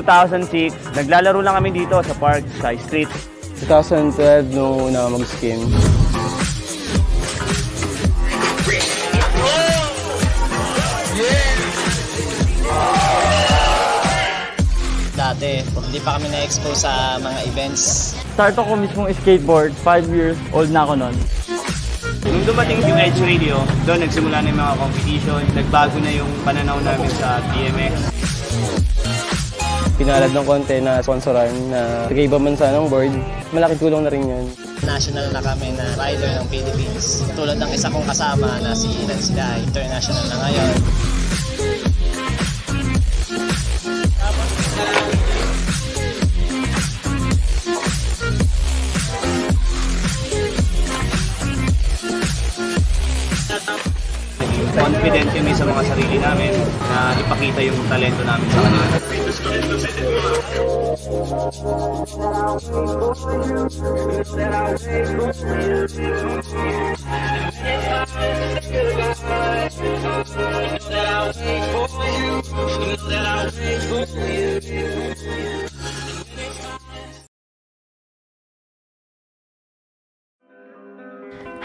...2006, naglalaro lang kami dito sa park, sa street. 2012, nung una mag-skim. Dati, hindi pa kami na-expose sa mga events. Start ako mismong skateboard, 5 years old na ako noon. Nung dumating yung Edge Radio, doon nagsimula na yung mga competition, nagbago na yung pananaw namin sa BMX. Pinalad ng konti na sponsoran na taga-ibang bansa ng board. Malaking tulong na rin yun. National na kami na rider ng Philippines. Tulad ng isa kong kasama na si Ilan sila, international na ngayon. Confident kami sa mga sarili namin na ipakita yung talento namin sa kanila.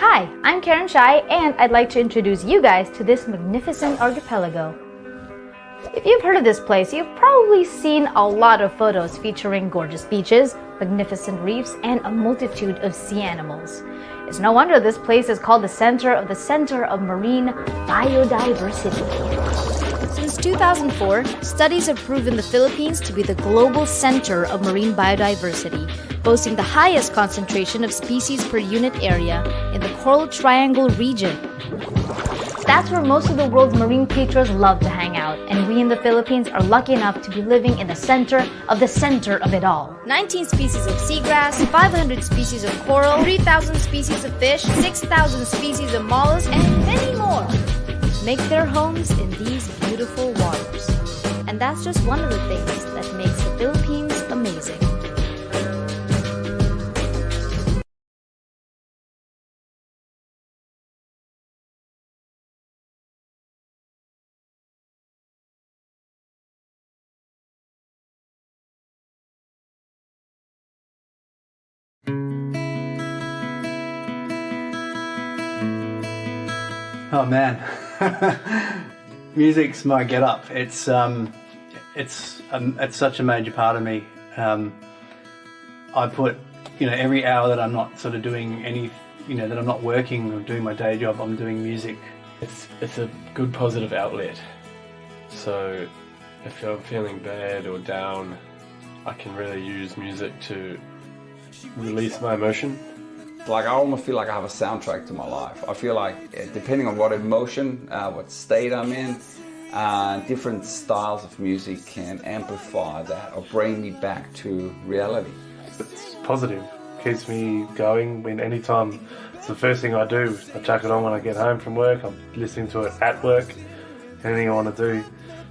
Hi, I'm Karen Shai, and I'd like to introduce you guys to this magnificent archipelago. If you've heard of this place, you've probably seen a lot of photos featuring gorgeous beaches, magnificent reefs, and a multitude of sea animals. It's no wonder this place is called the center of marine biodiversity. Since 2004, studies have proven the Philippines to be the global center of marine biodiversity, boasting the highest concentration of species per unit area in the Coral Triangle region. That's where most of the world's marine creatures love to hang out, and we in the Philippines are lucky enough to be living in the center of it all. 19 species of seagrass, 500 species of coral, 3,000 species of fish, 6,000 species of mollusks, and many more make their homes in these beautiful waters. And that's just one of the things that makes the Philippines amazing. Oh man, music's my get-up. It's such a major part of me. I put, every hour that I'm not sort of doing any, that I'm not working or doing my day job, I'm doing music. It's a good positive outlet. So if I'm feeling bad or down, I can really use music to release my emotion. Like, I almost feel like I have a soundtrack to my life. I feel like, depending on what emotion, what state I'm in, different styles of music can amplify that or bring me back to reality. It's positive, keeps me going. When anytime, it's the first thing I do. I chuck it on when I get home from work. I'm listening to it at work. Anything I want to do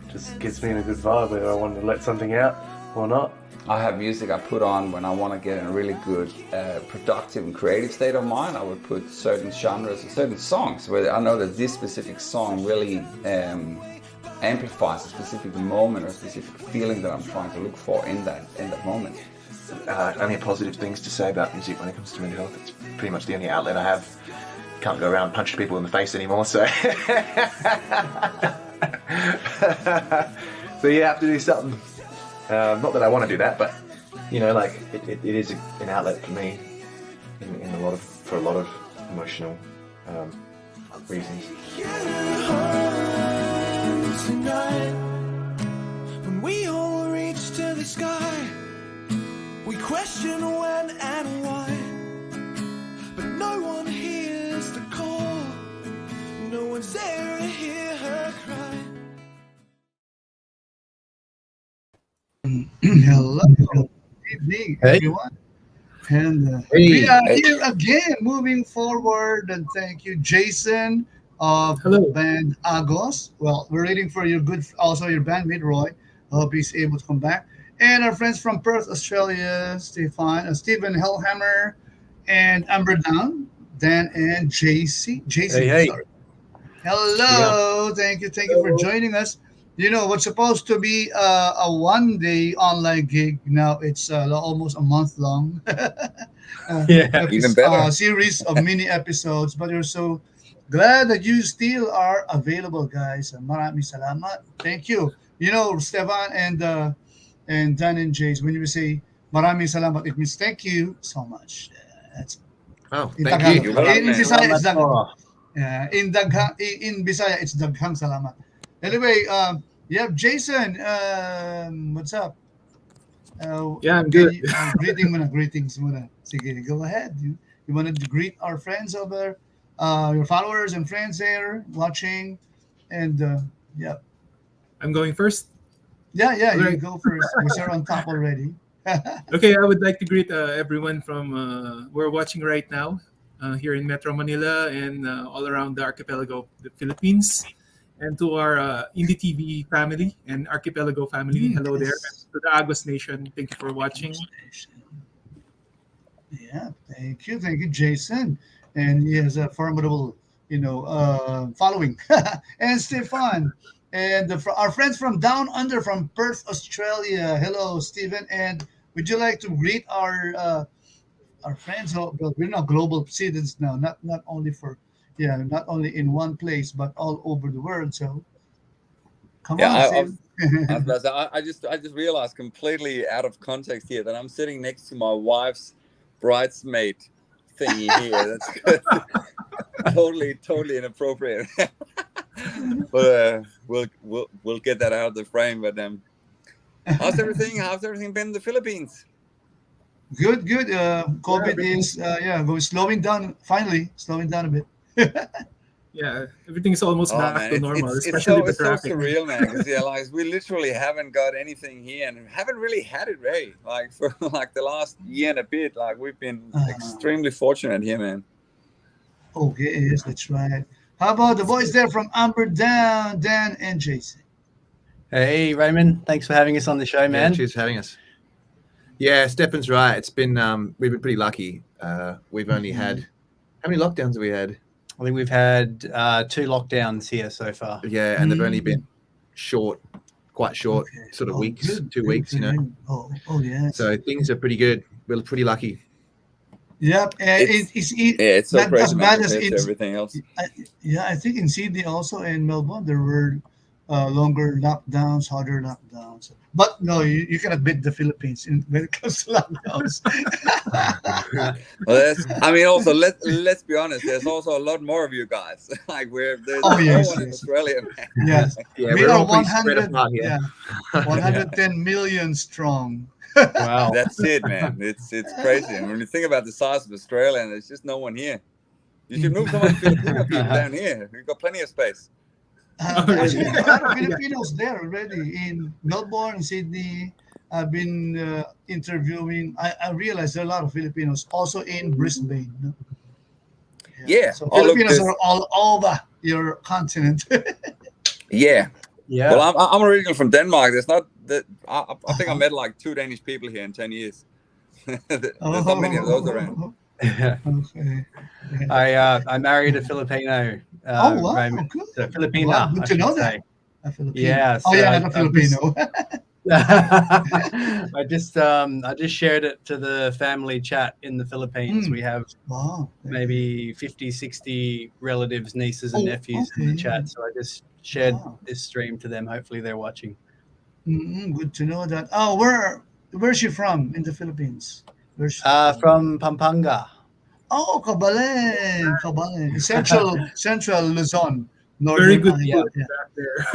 just gets me in a good vibe, whether I want to let something out or not. I have music I put on when I want to get in a really good, productive and creative state of mind. I would put certain genres, certain songs where I know that this specific song really amplifies a specific moment or a specific feeling that I'm trying to look for in that moment. only positive things to say about music when it comes to mental health. It's pretty much the only outlet I have. Can't go around punching people in the face anymore, so so you have to do something. Not that I want to do that, but like it is an outlet for me for a lot of emotional reasons. Tonight, when we all reach to the sky, we question when and why, but no one hears the call, no one's there to hear her cry. Hello, good evening, everyone. And we are here again, moving forward. And thank you, Jason of the band Agos. Well, we're waiting for your your bandmate Roy. I hope he's able to come back. And our friends from Perth, Australia, Stephen Helhammer, and Amberdown, Dan and JC. Jason, sorry. Hello, thank you for joining us. What's supposed to be a one-day online gig, now it's almost a month long. Even better. Series of mini episodes, but we're so glad that you still are available, guys. Maraming salamat. Thank you. Stefan and Dan and Jace, when you say maraming salamat, it means thank you so much. That's thank you. In Bisaya, it's in Bisaya, it's daghang salamat. Anyway, Jason, what's up? I'm good. Greetings muna. Sige, go ahead. You wanted to greet our friends over, your followers and friends there watching, and I'm going first. Yeah, you go first. We're on top already. Okay, I would like to greet everyone from we're watching right now here in Metro Manila and all around the archipelago of the Philippines. And to our Indie TV family and Archipelago family, hello there. And to the Agos Nation, thank you for watching. Yeah, thank you, Jason. And he has a formidable, following. And Stefan, and our friends from down under, from Perth, Australia. Hello, Stephen. And would you like to greet our friends? Well, we're not global citizens now, not only not only in one place, but all over the world. So, come on, I just realized, completely out of context here, that I'm sitting next to my wife's bridesmaid thingy here. That's totally inappropriate. But we'll get that out of the frame. But how's everything? How's everything been in the Philippines? Good. COVID is slowing down. Finally, slowing down a bit. Yeah, everything's almost back to normal, especially the traffic. It's so surreal, man. Because we literally haven't got anything here, and haven't really had it, Ray. For the last year and a bit, we've been extremely fortunate here, man. Okay, yes, that's right. How about the boys there from Amberdown, Dan and Jason? Hey, Raymond. Thanks for having us on the show, man. Yeah, cheers for having us. Yeah, Stefan's right. It's been we've been pretty lucky. We've only had, how many lockdowns have we had? I think we've had 2 lockdowns here so far. Yeah, and they've only been quite short, sort of weeks, good, 2 weeks, Oh, yeah. So things are pretty good. We're pretty lucky. Yep, it's so crazy as bad as everything else. I think in Sydney also, and Melbourne, there were longer lockdowns, harder lockdowns. But no, you cannot beat the Philippines when it comes to lockdowns. Also let's be honest. There's also a lot more of you guys. There's no one in Australia, man. Yes, yeah, we are 100. 110 million strong. Wow, that's it, man. It's crazy. And when you think about the size of Australia, there's just no one here. You should move some of the Filipino people down here. We've got plenty of space. Actually, a lot of Filipinos there already in Melbourne, Sydney. I've been interviewing. I realized there are a lot of Filipinos also in Brisbane. Yeah. So Filipinos are all over your continent. Yeah. Yeah. Well, I'm originally from Denmark. There's not that. I think I met 2 Danish people here in 10 years. There's not many of those around. Okay. I married a Filipino. Wow, Raymond. good. So Filipina. Wow, good to know that. Yeah. Not a Filipino. I just shared it to the family chat in the Philippines. We have maybe 50, 60 relatives, nieces and nephews in the chat. So I just shared this stream to them. Hopefully they're watching. Good to know that. Oh, where's she from in the Philippines? Where's she from Pampanga. Oh, Kabalen. Central Luzon. Northern Very good Idaho. food back there.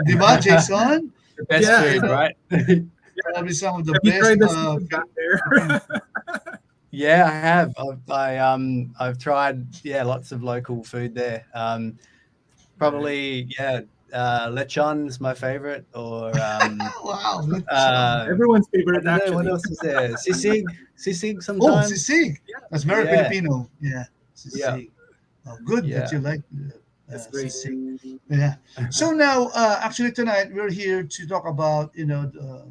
Di ba, Jason? The best food, right? Probably some of the Have you best. tried the seafood back there? Yeah, I have. I've tried lots of local food there. Probably lechon's my favorite, or wow, everyone's favorite. I don't know, Actually, what else is there? Sisig Oh, sometimes. sisig. That's very Filipino. Yeah, sisig. Oh, good that you like that's great. sisig. Yeah. So now, actually, tonight we're here to talk about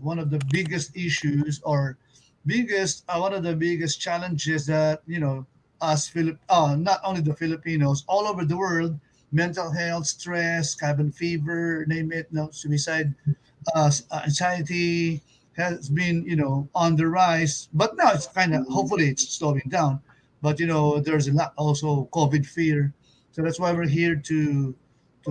one of the biggest issues or one of the biggest challenges that us not only the Filipinos, all over the world, mental health, stress, cabin fever, name it, suicide, anxiety has been on the rise, but now it's kind of hopefully it's slowing down. But there's a lot also COVID fear, so that's why we're here to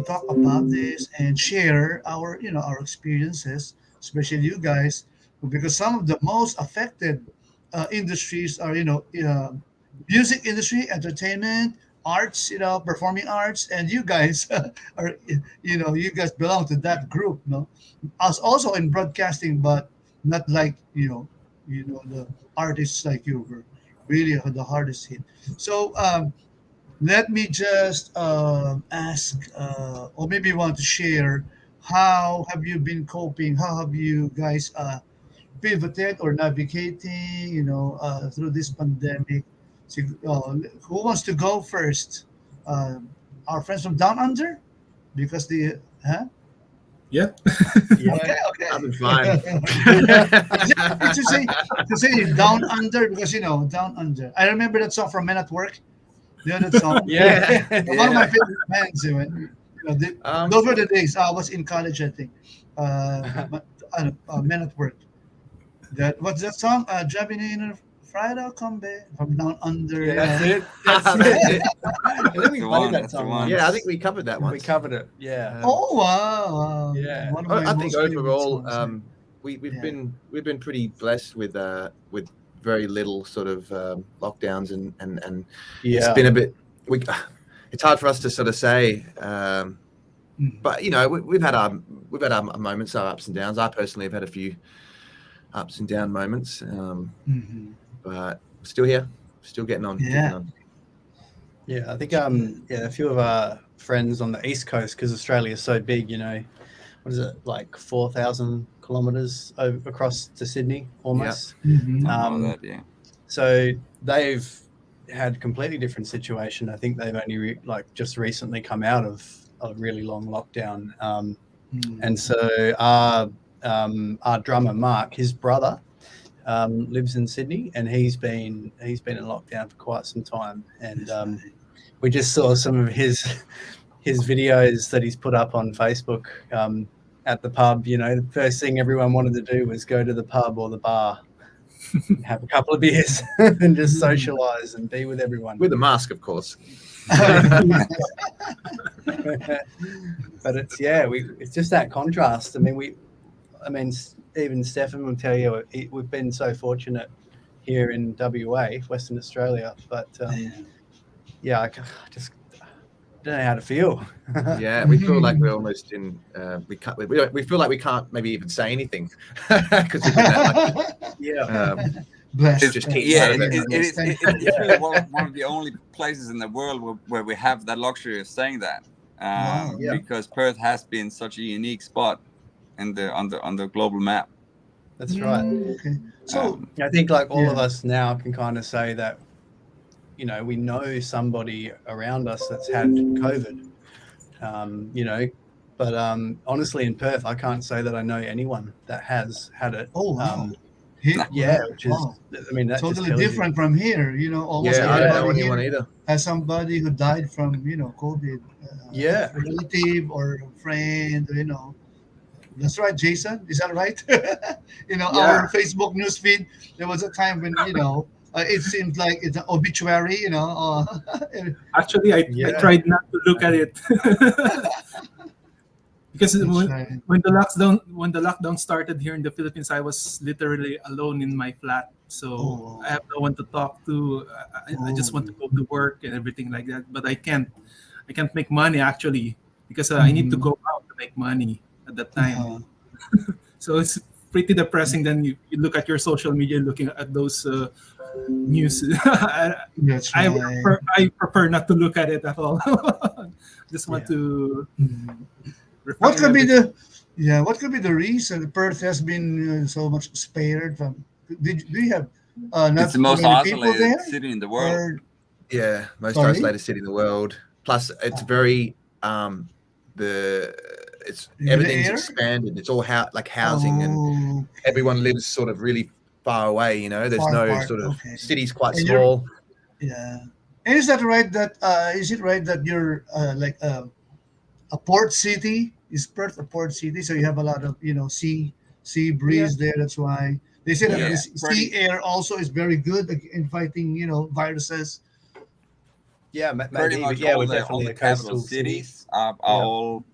talk about this and share our experiences, especially you guys, because some of the most affected industries are music industry, entertainment, arts, performing arts, and you guys are you guys belong to that group, no? Us also in broadcasting, but not like the artists like you were really the hardest hit. So let me just ask, or maybe you want to share, how have you been coping? How have you guys pivoted or navigating, through this pandemic? So, who wants to go first? Our friends from Down Under, because Yeah. Okay. I've been fine. to say Down Under, because Down Under. I remember that song from Men at Work. You know that song? Yeah. One of my favorite bands. Those were the days. I was in college, I think. Men at Work. What's that song? Driving in a Friday come back from Down Under. Yeah, that's it. That's it. I think we played that song once. Yeah, I think we covered that one. We covered it. Yeah. Oh wow! Yeah. One of my I think most favorite overall, songs. we've been pretty blessed with very little sort of lockdowns and it's been a bit. It's hard for us to sort of say, but we've had our moments, our ups and downs. I personally have had a few ups and down moments, but still here, still getting on. Yeah, I think a few of our friends on the East Coast, because Australia is so big, what is it, like 4,000 kilometers across to Sydney almost. So they've had completely different situation. I think they've only just recently come out of a really long lockdown, and so our drummer Mark, his brother, lives in Sydney, and he's been in lockdown for quite some time, and we just saw some of his videos that he's put up on Facebook at the pub. The first thing everyone wanted to do was go to the pub or the bar, have a couple of beers, and just socialize and be with everyone with a mask, of course. But it's just that contrast. I mean, even Stefan will tell you we've been so fortunate here in WA, Western Australia, but I just don't know how to feel. Yeah, we feel like we're almost in. We feel like we can't maybe even say anything because we've been that Bless. just keep it's really one of the only places in the world where we have that luxury of saying that, because Perth has been such a unique spot on the global map. That's right. Okay. So I think all of us now can kind of say that, we know somebody around us that's had COVID, but honestly in Perth, I can't say that I know anyone that has had it. Oh, wow. Which is, that's totally different from here. Almost I don't know everybody anyone here either. has somebody who died from COVID. A relative or a friend. That's right, Jason. Is that right? Yeah. Our Facebook newsfeed. There was a time when it seemed like it's an obituary. Actually, I tried not to look at it because right. when the lockdown started here in the Philippines, I was literally alone in my flat. So I have no one to talk to. I just want to go to work and everything like that. But I can't make money actually because I need to go out to make money at that time. So it's pretty depressing. Then you look at your social media, looking at those news. That's right. I prefer not to look at it at all. Just want to. What could be what could be the reason Perth has been so much spared from? Do you have not It's the most many people isolated there? city in the world. Yeah, most Sorry? isolated city in the world. Plus, it's very it's In the everything's air? expanded. It's all housing, and everyone lives sort of really far away. There's Far no apart, sort of okay. city's quite And small. Yeah. And is that right? Is it right that you're a port city? Is Perth a port city? So you have a lot of sea breeze there. That's why they say that this sea air also is very good in fighting viruses. Yeah, Pretty maybe. much Yeah, all we're the definitely a capital coastal city. cities are all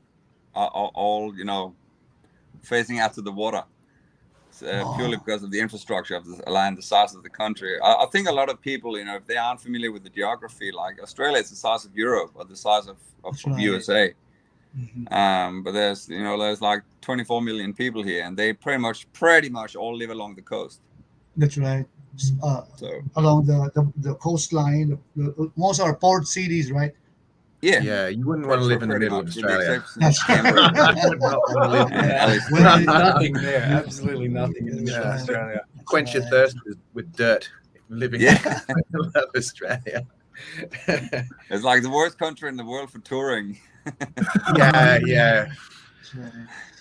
facing out to the water. Purely because of the infrastructure of the land, the size of the country. I think a lot of people, if they aren't familiar with the geography, like Australia is the size of Europe or the size of right. USA. But there's like 24 million people here, and they pretty much all live along the coast. That's right. So Along the coastline, most are port cities, right? Yeah, you wouldn't want to live in the pretty middle of much, with the Australia. exception of Canberra. You would not want to live there. Alice. There's nothing there. Absolutely nothing in the middle of Yeah. Australia. Quench your thirst with dirt. Living in the middle of Australia. It's like the worst country in the world for touring. Yeah.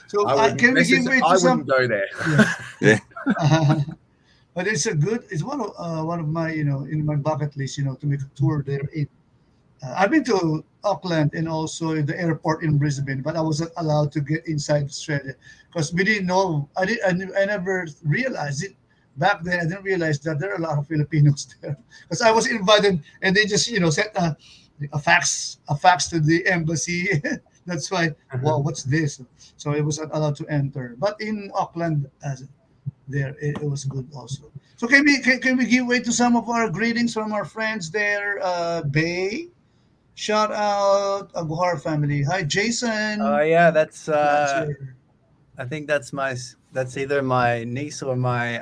So I wouldn't can we give way to some? wouldn't go there. Yeah. But it's one of my in my bucket list to make a tour there. I've been to Auckland and also the airport in Brisbane, but I wasn't allowed to get inside Australia because we didn't know. I never realized it back then. I didn't realize that there are a lot of Filipinos there because I was invited and they just sent a fax to the embassy. That's why. Wow, what's this? So it wasn't allowed to enter. But in Auckland, there it was good also. So can we give way to some of our greetings from our friends there? Bay, shout out Aguhar family. Hi Jason. Oh yeah, that's That's your- I think that's either my niece or my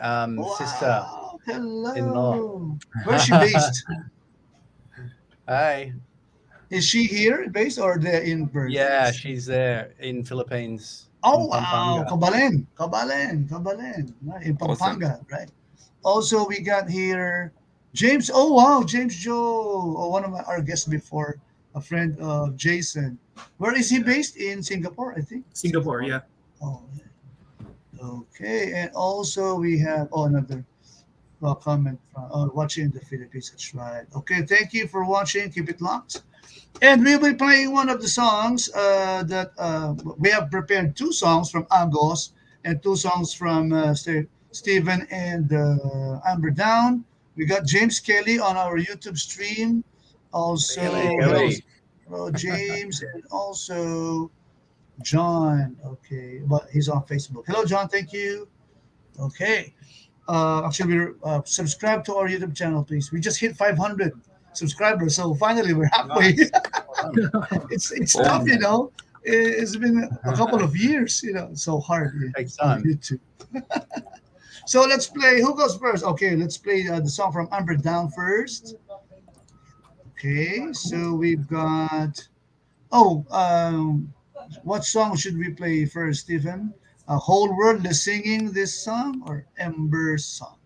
sister. Hello. in-law. Where's she based? Hi. Is she here based or they're in Perth? Yeah, she's there in Philippines. Oh in wow, Pampanga. Kabalen, right, in Pampanga, right? Also, we got here James. Oh wow, James Joe, one of our guests before, a friend of Jason. Where is he based? In Singapore, I think. Singapore, yeah. Oh, yeah. Okay, and also we have another comment from watching in the Philippines. That's right. Okay, thank you for watching. Keep it locked. And we'll be playing one of the songs that we have prepared. Two songs from Agos and two songs from Stephen and Amberdown. We got James Kelly on our YouTube stream. Also, Kelly. hello, James, and also John. Okay, but he's on Facebook. Hello, John. Thank you. Okay. Actually, subscribe to our YouTube channel, please. We just hit 500 subscribers, so finally we're halfway. It's tough, It's been a couple of years, it's so hard. Takes on time. YouTube. So let's play. Who goes first? Okay, let's play the song from Amberdown first. Okay, so we've got. What song should we play first, Stephen? Whole World is singing this song or Ember's song?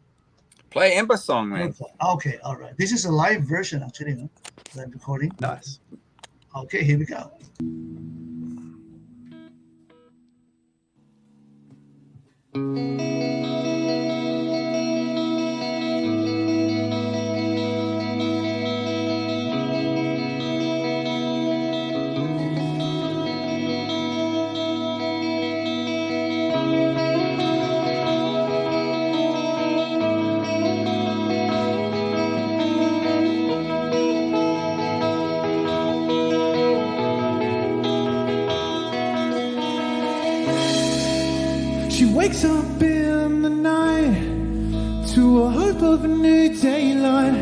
Play Ember song, man. Okay, all right. This is a live version, actually, no? Live recording. Nice. Okay, here we go. wakes up in the night to a hope of a new daylight.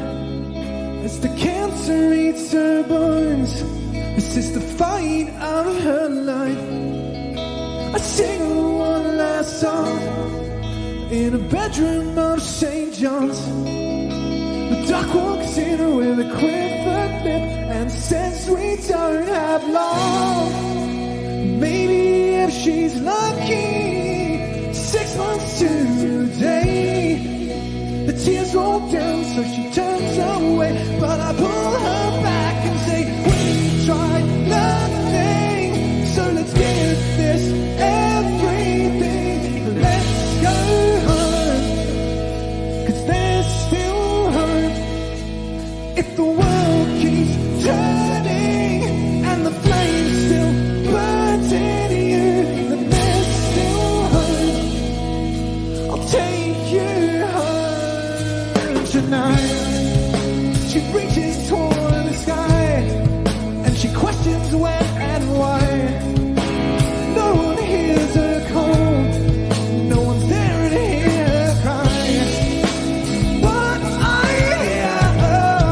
As the cancer eats her bones, this is the fight of her life. I sing her one last song in a bedroom of St. John's. The doc walks in with a quivered lip and says we don't have long. Maybe if she's lucky, 6 months to today. The tears roll down so she turns away, but I pull her back and say we tried nothing, so let's give this everything. Let's go home, 'cause there's still hope. If the world keeps turning and the flame still burns in you, then there's still hope. I'll take you home tonight. She reaches toward the sky and she questions when and why. No one hears her call, no one's there to hear her cry. But I hear her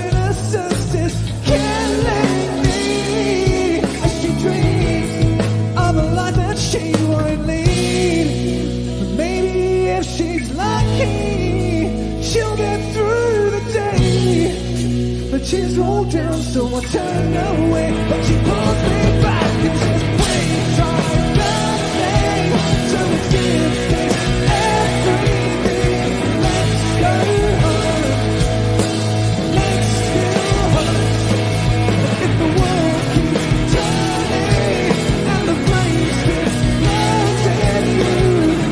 innocence is killing me as she dreams of a life that she won't lead. But maybe if she's lucky, she'll get through the day. The tears roll down, so I turn away, but she pulls me back and says, we tried nothing, so let's give this everything. Let's go home, let's still hope. If the world keeps turning and the flames keep melting you,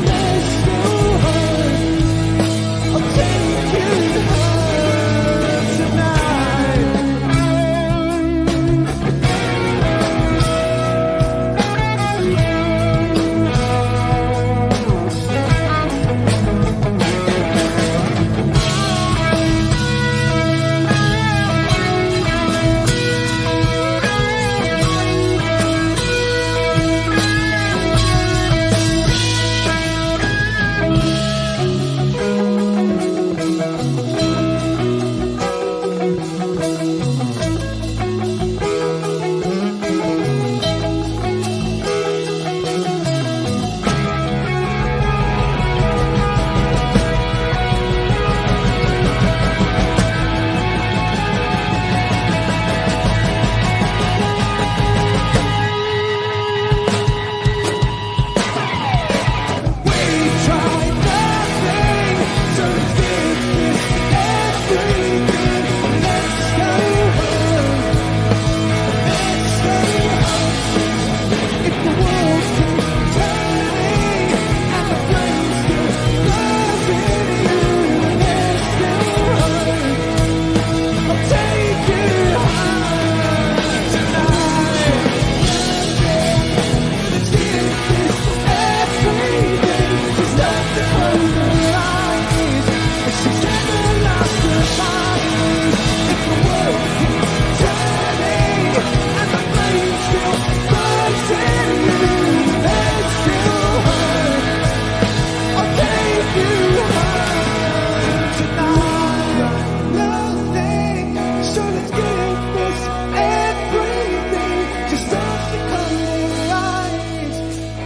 there's still hope. I'll take you home tonight.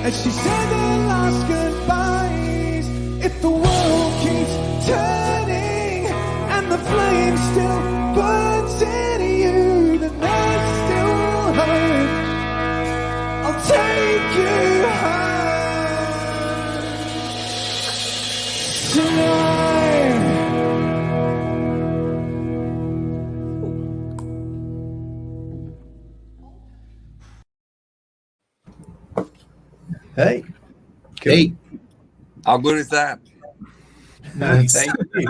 As she said her last goodbyes, if the world keeps turning and the flame still burns in you, then there's still hope. I'll take you home tonight. Hey. Hey. How good is that? Nice. Thank you.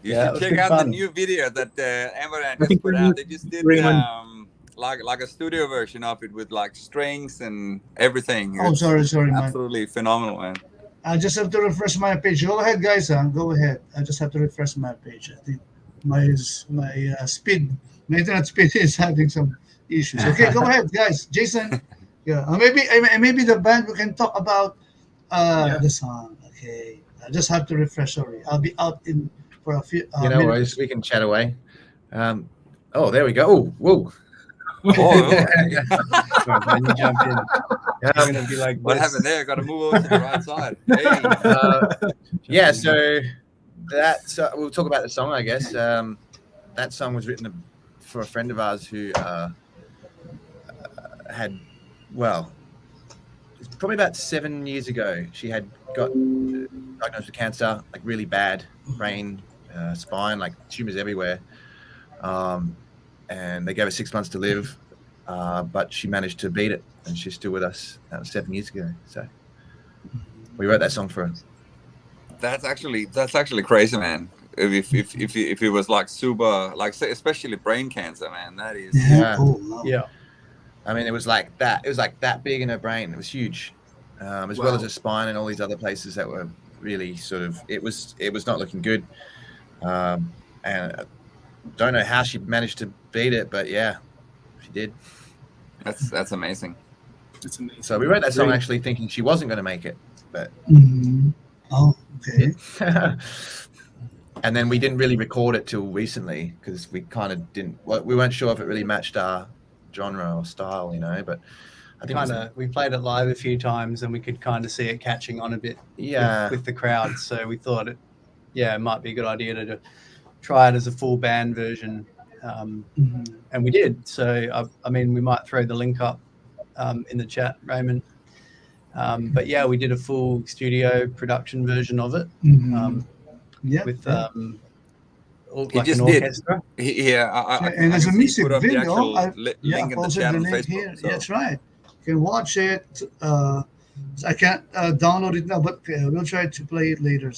You Yeah, it should was check good out fun. the new video that Amberdown I just think put we out. need They just did Raymond. like a studio version of it with like strings and everything. Oh, It's sorry, man. absolutely phenomenal, man. I just have to refresh my page. Go ahead, guys. Go ahead. I just have to refresh my page. I think my internet speed is having some issues. Okay, go ahead, guys. Jason, Yeah, maybe the band we can talk about the song. Okay, I just have to refresh. Sorry, I'll be out in for a few. You know, minutes. we can chat away. Oh, there we go. Oh, whoa. Sorry, man, you jump in. You're gonna be like, what happened there? Got to move over to the right side. Hey. Yeah, so we'll talk about the song, I guess. That song was written for a friend of ours who had, well, it's probably about 7 years ago. She had got diagnosed with cancer, like really bad, brain, spine, like tumors everywhere. And they gave her 6 months to live, but she managed to beat it, and she's still with us. That was 7 years ago. So we wrote that song for her. That's actually crazy, man. If it was like super, like especially brain cancer, man, that is yeah. I mean, it was like that. It was like that big in her brain. It was huge, as well as her spine and all these other places that were really sort of. It was not looking good, and I don't know how she managed to beat it, but yeah, she did. That's amazing. That's amazing. So we wrote that song actually thinking she wasn't going to make it, but. Oh, okay. And then we didn't really record it till recently because we kind of didn't. We weren't sure if it really matched our genre or style, you know. But I think we played it live a few times and we could kind of see it catching on a bit. Yeah. With the crowd, so we thought it might be a good idea to try it as a full band version, and we did. So I mean, we might throw the link up in the chat, Raymond. But yeah, we did a full studio production version of it. With like an orchestra. And there's a music video. Link in the chat on Facebook. Here. So. That's right. You can watch it. I can't download it now, but we'll try to play it later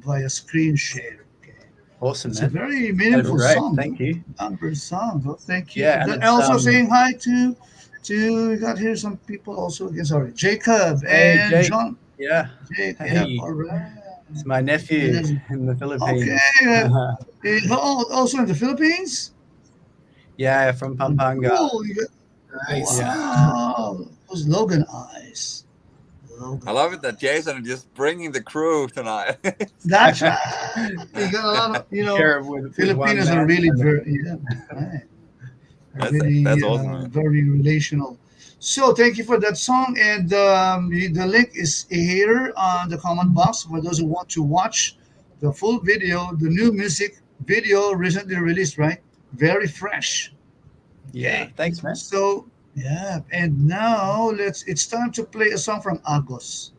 via screen share. Okay. Awesome, It's man. a very meaningful song. Thank you. Amber song. Well, thank you. Yeah, And also saying hi to we got here some people also. Sorry, Jacob and Jake. John. Yeah. Jake. Hey. Yeah, all right. It's my nephew in the Philippines. Okay. Also in the Philippines? Yeah, from Pampanga. Oh, nice. Wow. Those Logan eyes. I love it that Jason is just bringing the crew tonight. That's right. You got a lot of, Filipinos are really very, right. That's awesome. Very relational. So thank you for that song, and the link is here on the comment box for those who want to watch the full video, the new music video recently released, right? Very fresh. Yeah, thanks, man. So yeah, and now it's time to play a song from Agos.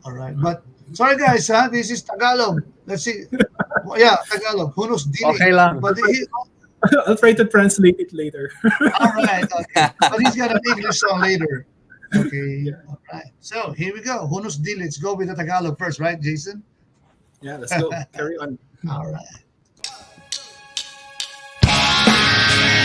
All right, but sorry guys, this is Tagalog. Let's see. Yeah, Tagalog. Who knows? Okay lang. But I'll try to translate it later. all right, okay. But he's got an English song later. Okay, all right. So here we go. Hunus Dili. Let's go with the Tagalog first, right, Jason? Yeah, let's go. Carry on. All right. Thank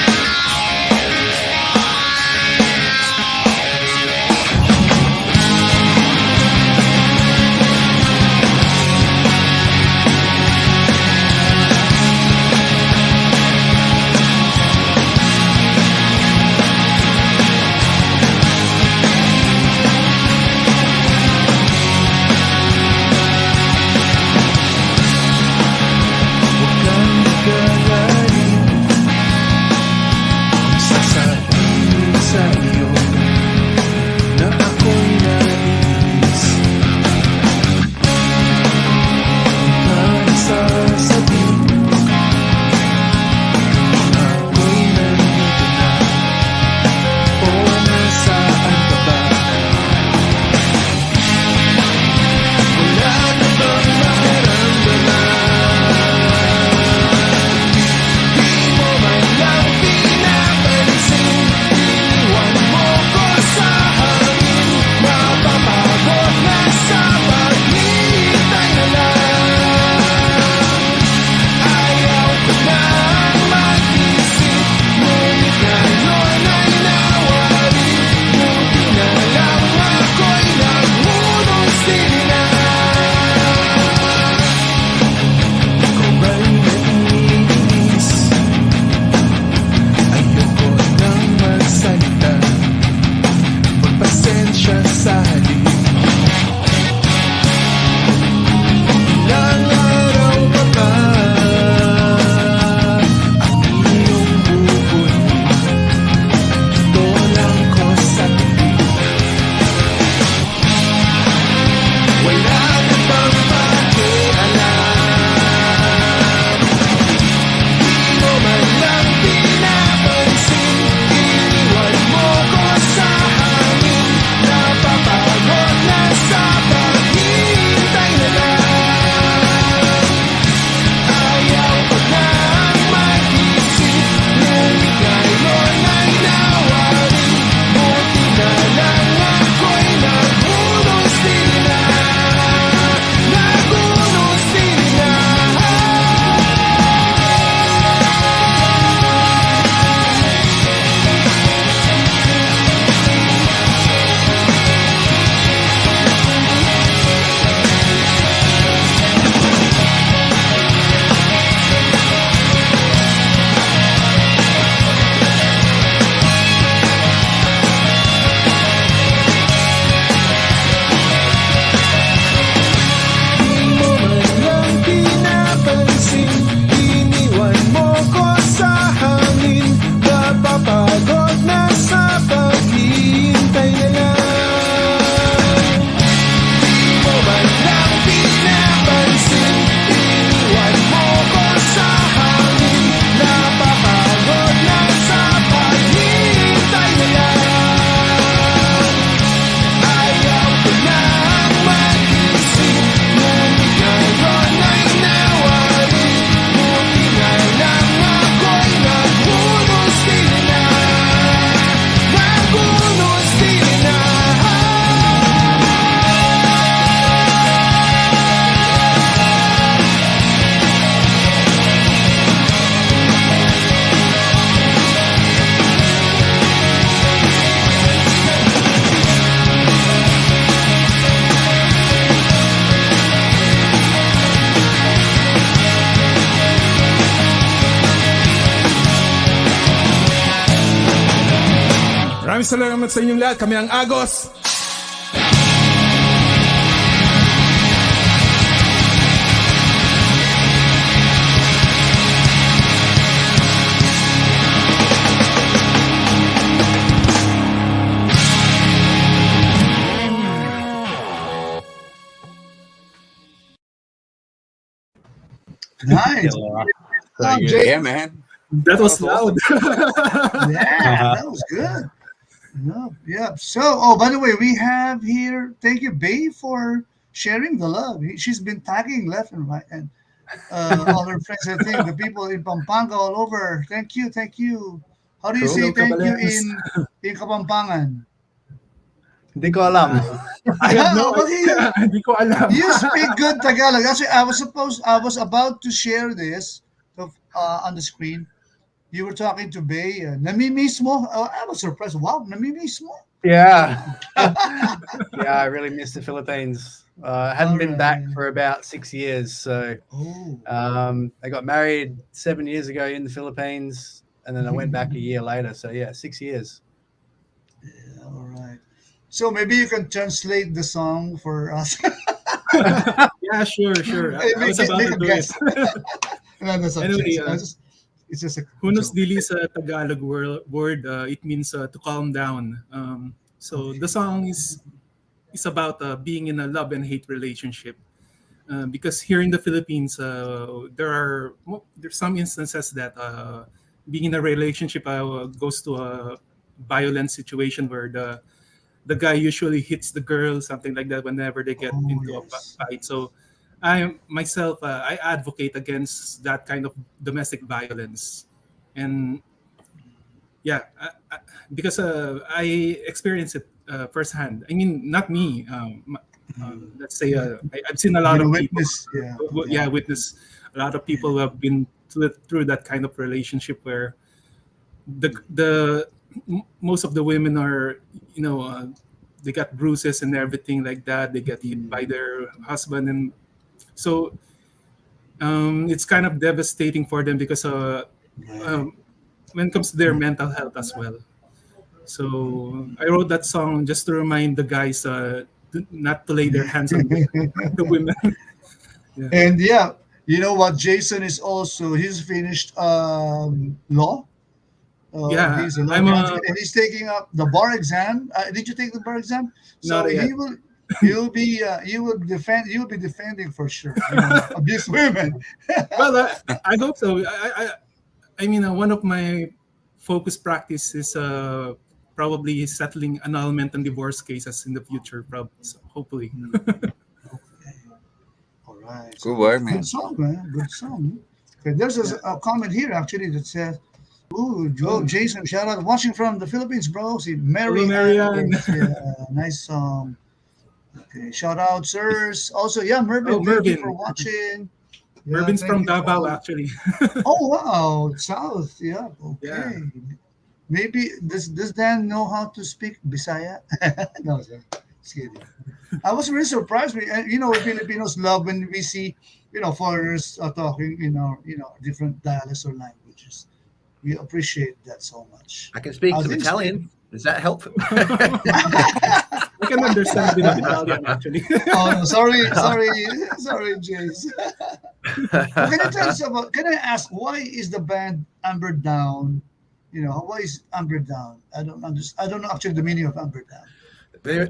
Maraming salamat sa inyong lahat. Kami ang Agos. Nice. Yeah, man. That was loud. Yeah, that was good. Yeah. So, by the way, we have here. Thank you, Bay, for sharing the love. She's been tagging left and right, and all her friends. I think the people in Pampanga all over. Thank you. How do you say thank you in Kapampangan? Hindi ko alam. I have no idea. Hindi ko alam. You speak good Tagalog. Actually, I was about to share this on the screen. You were talking to Bay. Namimiss mo? I was surprised. Wow, namimiss mo? Yeah. Yeah, I really miss the Philippines. I hadn't been back for about 6 years. So I got married 7 years ago in the Philippines, and then I went back a year later. So yeah, 6 years. Yeah, all right. So maybe you can translate the song for us. Yeah, sure. I was about to do it. Anyway, it's just a Hunos Dili sa Tagalog word. It means to calm down. So the song is about being in a love and hate relationship. Because here in the Philippines, there's some instances that being in a relationship goes to a violent situation where the guy usually hits the girl, something like that, whenever they get into a fight. So I advocate against that kind of domestic violence. And yeah, because I experienced it firsthand. I mean, not me. Let's say I've seen a lot of people. Witness a lot of people who have been through that kind of relationship where the most of the women are, they got bruises and everything like that. They get hit by their husband, and so it's kind of devastating for them because when it comes to their mental health as well. So I wrote that song just to remind the guys not to lay their hands on the women. Yeah. And you know what? Jason is also he's finished law. He's a law graduate, and he's taking up the bar exam. Did you take the bar exam? So you'll be defending for sure abuse women. Well, I hope so. I mean, one of my focus practice is probably settling annulment and divorce cases in the future. Hopefully. All right. Good work, man. Good song, man. Good song. Okay, there's a comment here actually that says, "Ooh, Jason, shout out, watching from the Philippines, bro. See, Marianne. Nice song. Okay, shout out, sirs. Also, Mervin, thank you for watching. Mervin's from Davao, actually. Oh wow, south. Yeah. Okay. Yeah. Maybe does Dan know how to speak Bisaya? No, sir. Just kidding. I was really surprised. Filipinos love when we see, foreigners talking, different dialects or languages. We appreciate that so much. I can speak some Italian. Does that help? I can understand a bit of Italian, actually. Oh, no, sorry, Jace. Can I ask, why is the band Amberdown? Why is Amberdown? I don't understand. I don't know actually the meaning of Amberdown.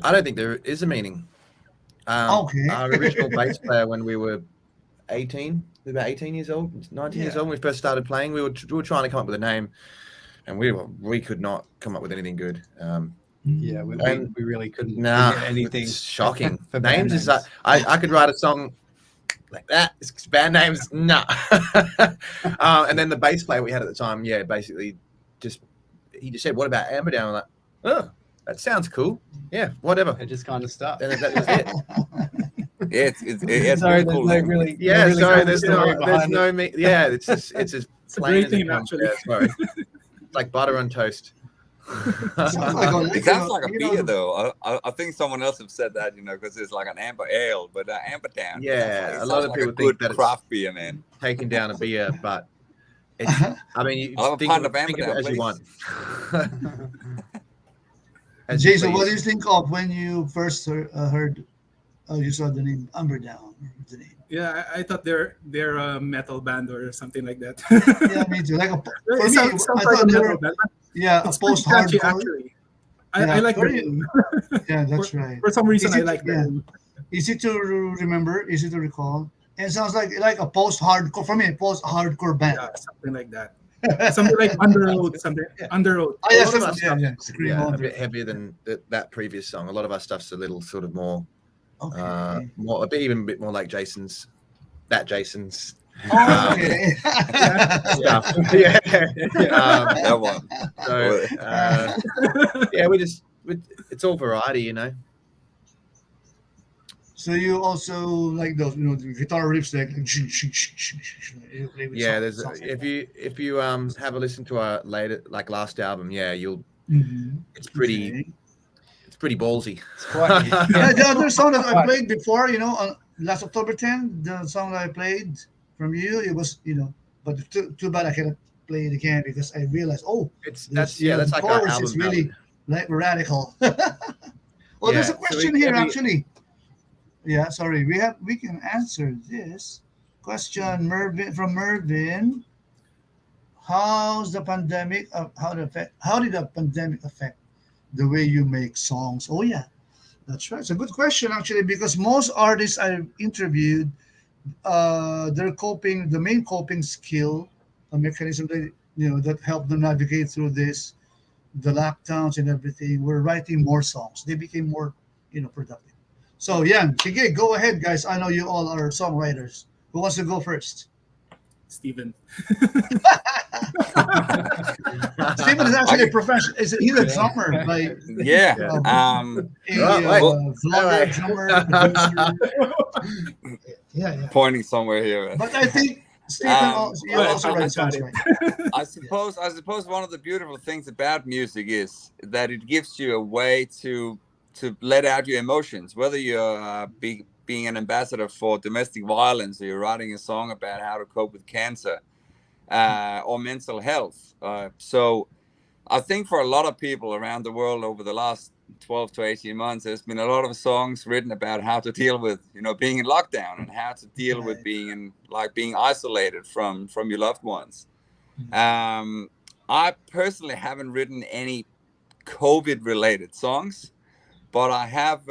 I don't think there is a meaning. Okay. Our original bass player, when we were 18, about 18 years old, 19 years old, when we first started playing, we were trying to come up with a name, and we could not come up with anything good. We really couldn't get anything. It's shocking. Names is like I could write a song like that. It's band names, no. And then the bass player we had at the time, basically he just said, "What about Amberdown?" I'm like, "Oh, that sounds cool. Yeah, whatever." It just kind of stopped. And that was it. It's sorry, really cool. there's no really. There's no me. Yeah, it's just it's a great name, actually. Yeah, sorry. It's like butter on toast. It sounds like a beer, though. I think someone else have said that, because it's like an amber ale, but Amberdown. Yeah, a lot of people think that craft beer, man. Taking down a beer, but it's. I mean, you think of it as you want. Jason, what do you think of when you first heard? You saw the name Amberdown. The name. Yeah, I thought they're a metal band or something like that. Yeah, me too. Like for It me, sounds I like thought a they metal were. band. Yeah, It's a pretty catchy, post-hardcore. actually. Yeah, I like the very- name. Yeah, that's right. For some reason, Easy I like to, that name. Easy to remember, easy to recall, and it sounds like a post-hardcore for me. Post-hardcore band. Yeah, something like that. Something like Underroad, something Underroad. Oh, yes, A lot of our stuff, Scream a Under. bit heavier than that previous song. A lot of our stuff's a little sort of more, more even a bit more like Jason's. Jason's. Okay. Stuff. Yeah. That one. So yeah, it's all variety, you know. So you also like those, the guitar riffs like you play with Yeah, songs like if you have a listen to our last album, yeah, you'll Mhm. it's pretty ballsy. Yeah, the other song that I played before, on last October 10, the song that I played from you, it was, but too bad I cannot play it again because I realized, that's the like our chorus album is really ballad. like radical. Well, there's a Yeah, so question here actually. Yeah, sorry, we can answer this question, from Mervin. How's the pandemic? How did the pandemic affect the way you make songs? Oh yeah, that's right. It's a good question actually because most artists I've interviewed, the main coping skill, a mechanism that helped them navigate through the lockdowns and everything, were writing more songs. They became more, productive. So yeah, sige, go ahead, guys. I know you all are songwriters. Who wants to go first? Steven. Steven is actually a professional. He's a drummer, like Yeah. vlogger, drummer. Yeah. Pointing somewhere here. But I think Stephen, you also write songs, right? I suppose one of the beautiful things about music is that it gives you a way to let out your emotions, whether you're being an ambassador for domestic violence, or you're writing a song about how to cope with cancer, or mental health. So I think for a lot of people around the world over the last 12 to 18 months, there's been a lot of songs written about how to deal with, being in lockdown and how to deal with being isolated from your loved ones. I personally haven't written any COVID related songs, but I have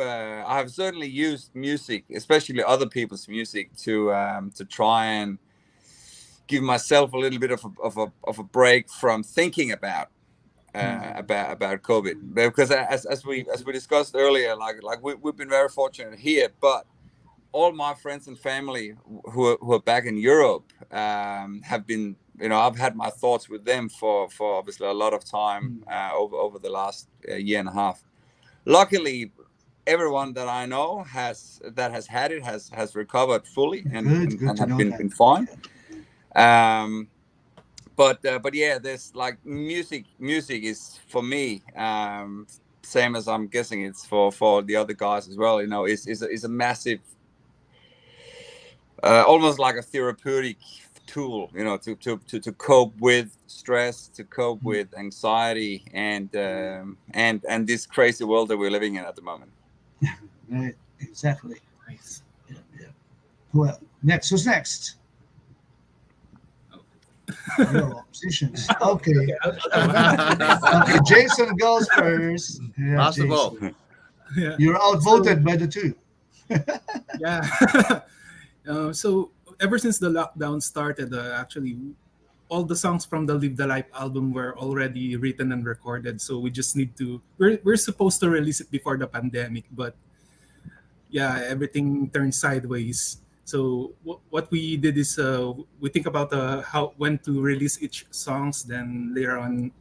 certainly used music, especially other people's music, to try and give myself a little bit of a break from thinking about COVID, because as we discussed earlier, like we've been very fortunate here, but all my friends and family who are back in Europe have been, I've had my thoughts with them for obviously a lot of time over the last year and a half. Luckily, everyone that I know has had it has recovered fully and have been fine. But yeah, there's like music is for me, same as I'm guessing it's for the other guys as well, is a massive, almost like a therapeutic tool, to cope with stress, to cope with anxiety, and this crazy world that we're living in at the moment. Right, exactly. Nice. Yeah. Well, who's next? Your musicians. Okay. Okay, Jason goes first. Yeah, Last of all. Yeah. You're outvoted by the two. Yeah. So ever since the lockdown started, actually, all the songs from the Live the Life album were already written and recorded. So we just need to. We're supposed to release it before the pandemic, but yeah, everything turned sideways. So what we did is we think about when to release each songs, then later on,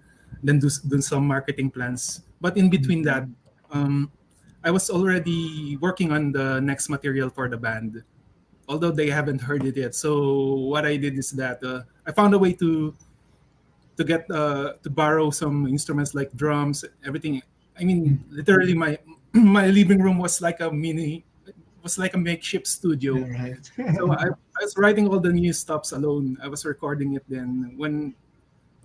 then do some marketing plans. But in between that, I was already working on the next material for the band, although they haven't heard it yet. So what I did is that I found a way to get to borrow some instruments like drums, everything. I mean, literally my living room was like a makeshift studio. Yeah, right. So I was writing all the new stops alone. I was recording it then. When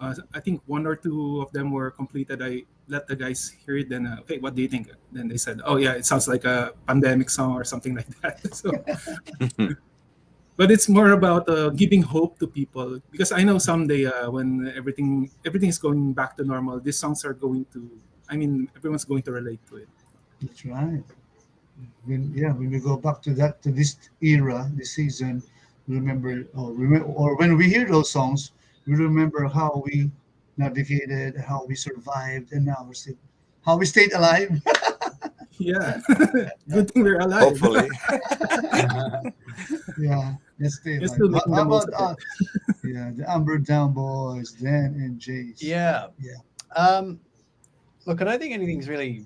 I think one or two of them were completed. I let the guys hear it. Then, okay, what do you think? Then they said, oh yeah, it sounds like a pandemic song or something like that. So, but it's more about giving hope to people, because I know someday when everything is going back to normal, these songs are going to. I mean, everyone's going to relate to it. That's right. When we go back to this era, this season, remember or when we hear those songs, we remember how we navigated, how we survived, and now how we stayed alive. Yeah, good thing we're alive. Hopefully. Yeah, let's stay alive. Still making How the most about of it. the Amberdown boys, Dan and Jace? Yeah. Look, I don't think anything's really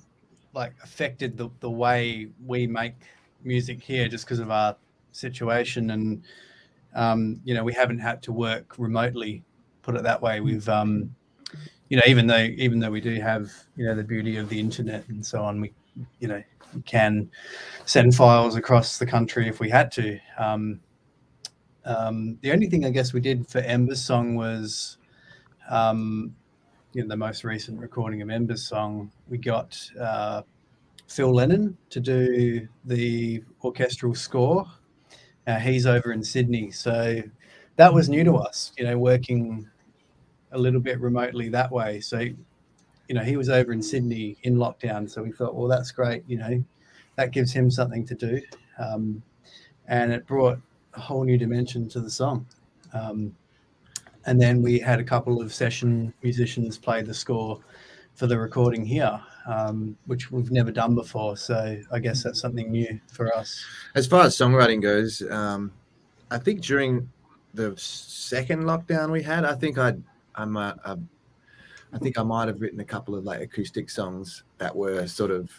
affected the way we make music here, just because of our situation, and we haven't had to work remotely. Put it that way. We've even though we do have the beauty of the internet and so on, we can send files across the country if we had to. The only thing I guess we did for Ember's song was the most recent recording of Ember's song, we got Phil Lennon to do the orchestral score. He's over in Sydney, so that was new to us, working a little bit remotely that way. So, he was over in Sydney in lockdown, so we thought, well, that's great, that gives him something to do. And it brought a whole new dimension to the song. And then we had a couple of session musicians play the score for the recording here, which we've never done before. So I guess that's something new for us. As far as songwriting goes, I think during the second lockdown we had, I think I might have written a couple of acoustic songs that were sort of,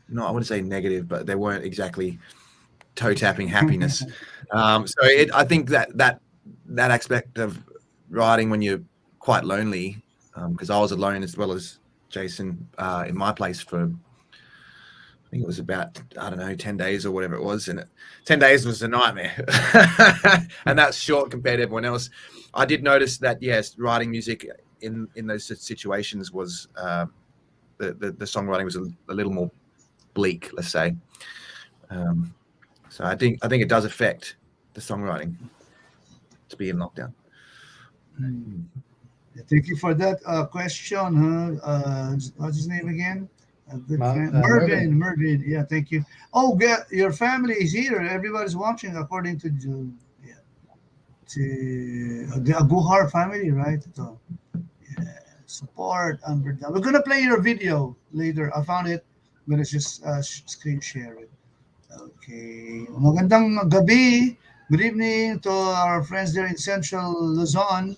no, I wouldn't say negative, but they weren't exactly toe tapping happiness. I think that aspect of writing when you're quite lonely, because I was alone as well as Jason in my place for, I think it was about, 10 days or whatever it was. And 10 days was a nightmare. And that's short compared to everyone else. I did notice that, yes, writing music in those situations was, the songwriting was a little more bleak, let's say. So I think it does affect the songwriting to be in lockdown. Thank you for that question. What's his name again? Mervin. Yeah, thank you. Oh, your family is here. Everybody's watching according to the Aguhar family, right? So, support Amberdown. We're gonna play your video later. I found it. I'm gonna just screen share it. Okay. Magandang gabi. Good evening to our friends there in Central Luzon,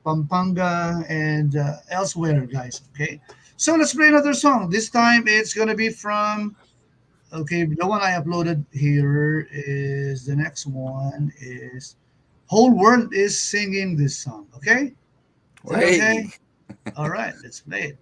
Pampanga, and elsewhere, guys. Okay. So let's play another song. This time it's gonna be from. Okay, the one I uploaded here is the next one is. Whole world is singing this song. Okay. Is that okay? All right. Let's play it.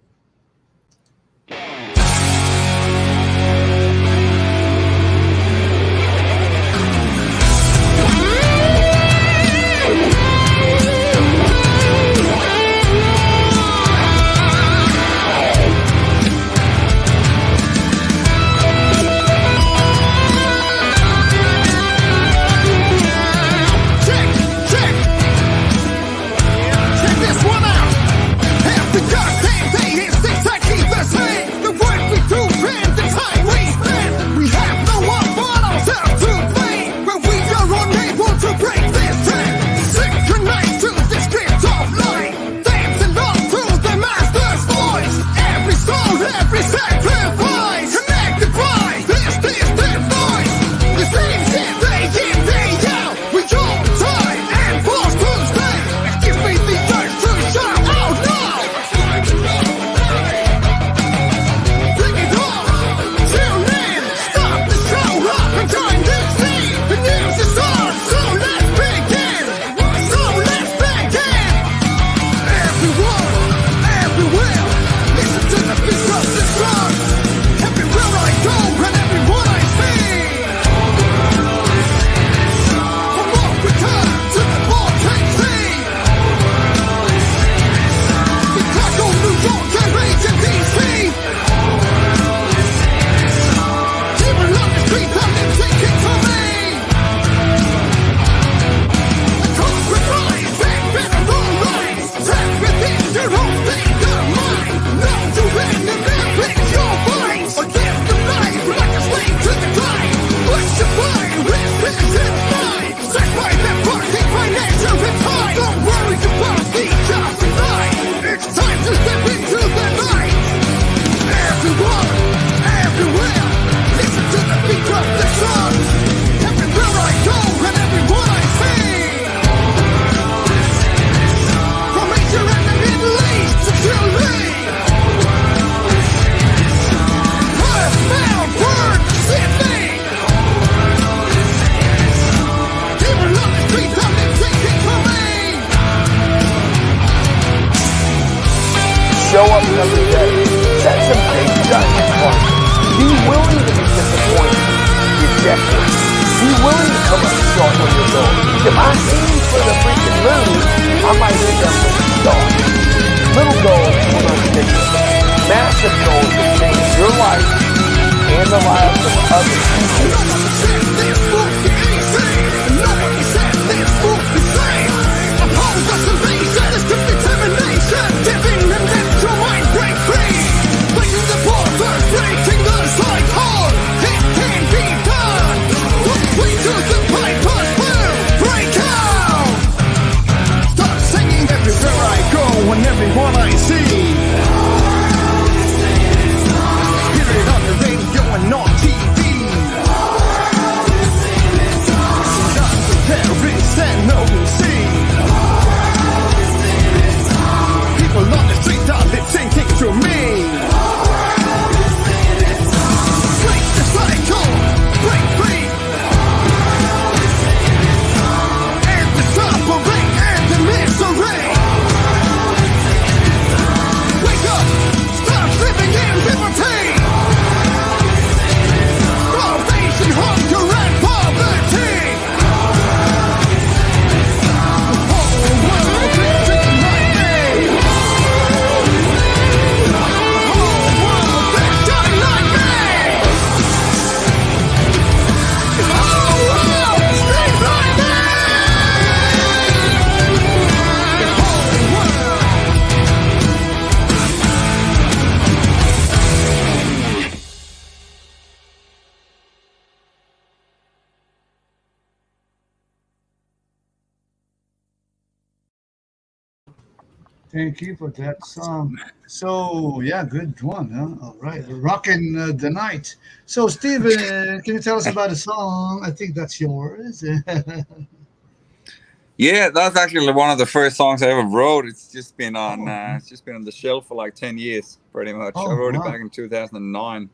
The God, they, it's exactly the same. The word show up every day. That's a big giant part. Be willing to be disappointed, rejected. Be willing to come up short on your goal. If I aim for the freaking moon, I might end up with a star. Little goals will not stick with it. Massive goals will change your life and the lives of others. Nobody says this won't be easy. Nobody says this won't be safe. Oppose us invasion is just determination. Giving them that your mind break free. Breaking the borders, breaking the cycle. It can be done. We do the pipers will break out. Start singing everywhere I go and everyone I see. Hear it on the radio and on TV. Paris and OC. People on the street are lip syncing to me. Break the cycle, break free. And the suffering and the misery. Wake up, start living in liberty. Starvation, hunger, and poverty. Thank you for that song. So yeah, good one. Huh? All right, we're rocking the night. So Steven, can you tell us about the song? I think that's yours. Yeah, that's actually one of the first songs I ever wrote. It's just been on the shelf for like 10 years, pretty much. I wrote it back in 2009.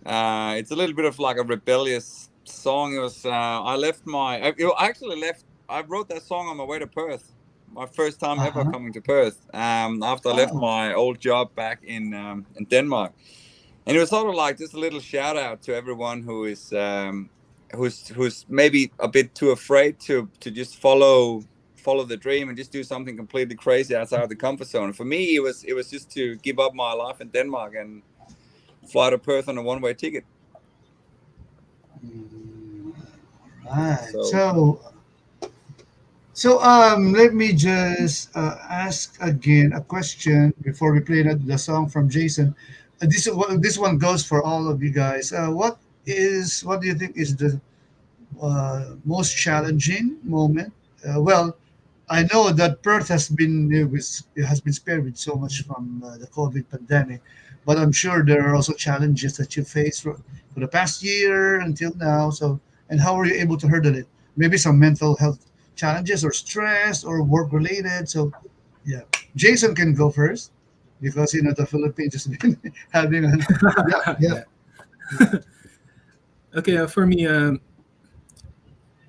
It's a little bit of like a rebellious song. It was I wrote that song on my way to Perth. My first time ever coming to Perth. After I left my old job back in Denmark, and it was sort of like just a little shout out to everyone who is who's maybe a bit too afraid to just follow the dream and just do something completely crazy outside the comfort zone. For me, it was just to give up my life in Denmark and fly to Perth on a one-way ticket. Right. So let me just ask again a question before we play the song from Jason. This one goes for all of you guys. What do you think is the most challenging moment? Well, I know that Perth has been spared with so much from the COVID pandemic, but I'm sure there are also challenges that you face for the past year until now. So, and how are you able to handle it? Maybe some mental health challenges or stress or work related. So yeah, Jason can go first because the Philippines has been having Okay, for me,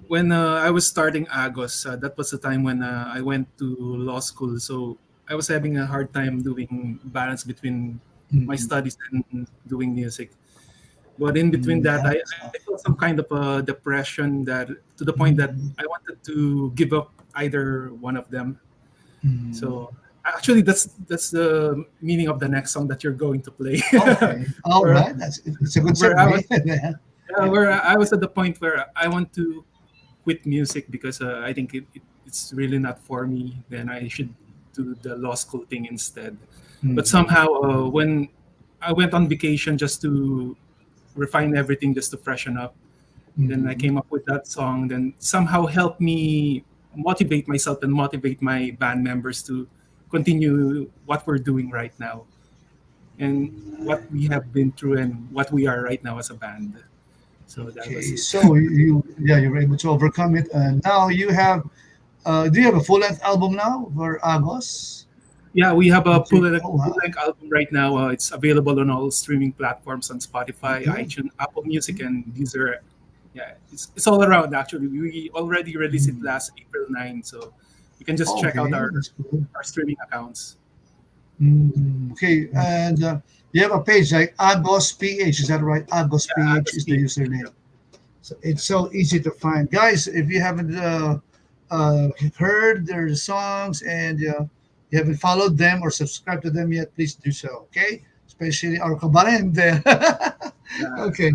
when I was starting Agos, that was the time when I went to law school. So I was having a hard time doing balance between my studies and doing music. But in between that, I felt some kind of a depression that to the point that I wanted to give up either one of them. So actually, that's the meaning of the next song that you're going to play. Okay, all right, it's a good segue. Where I was at the point where I want to quit music because I think it's really not for me. Then I should do the law school thing instead. But somehow, when I went on vacation just to refine everything, just to freshen up, then I came up with that song. Then somehow helped me motivate myself and motivate my band members to continue what we're doing right now and what we have been through and what we are right now as a band. So that was it. So you were able to overcome it, and now you have. Do you have a full-length album now for Agos? Yeah, we have a full-length album right now. It's available on all streaming platforms on Spotify, iTunes, Apple Music, and Deezer. Yeah, it's all around actually. We already released it last April 9, so you can just check out our streaming accounts. Okay, and you have a page like Agos PH, is that right? Agos PH is the username. So it's so easy to find. Guys, if you haven't heard their songs and you haven't followed them or subscribed to them yet, please do so, okay? Especially our kabarende. Okay.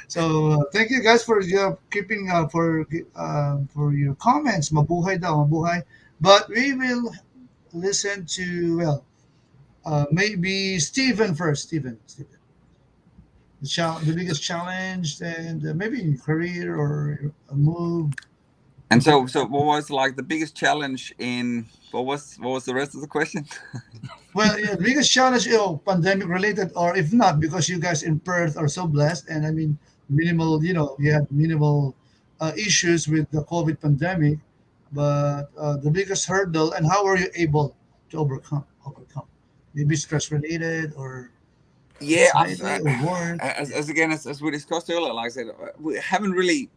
So thank you guys for keeping for your comments. Mabuhay daw, mabuhay. But we will listen to maybe Stephen first. Stephen, the biggest challenge and maybe in career or a move. And so what was like the biggest challenge in what was the rest of the question? Well, yeah, biggest challenge, pandemic related, or if not, because you guys in Perth are so blessed, and I mean, minimal, you had minimal issues with the COVID pandemic, but the biggest hurdle, and how were you able to overcome? Maybe stress related or Yeah, anxiety or work. as we discussed earlier, like I said, we haven't really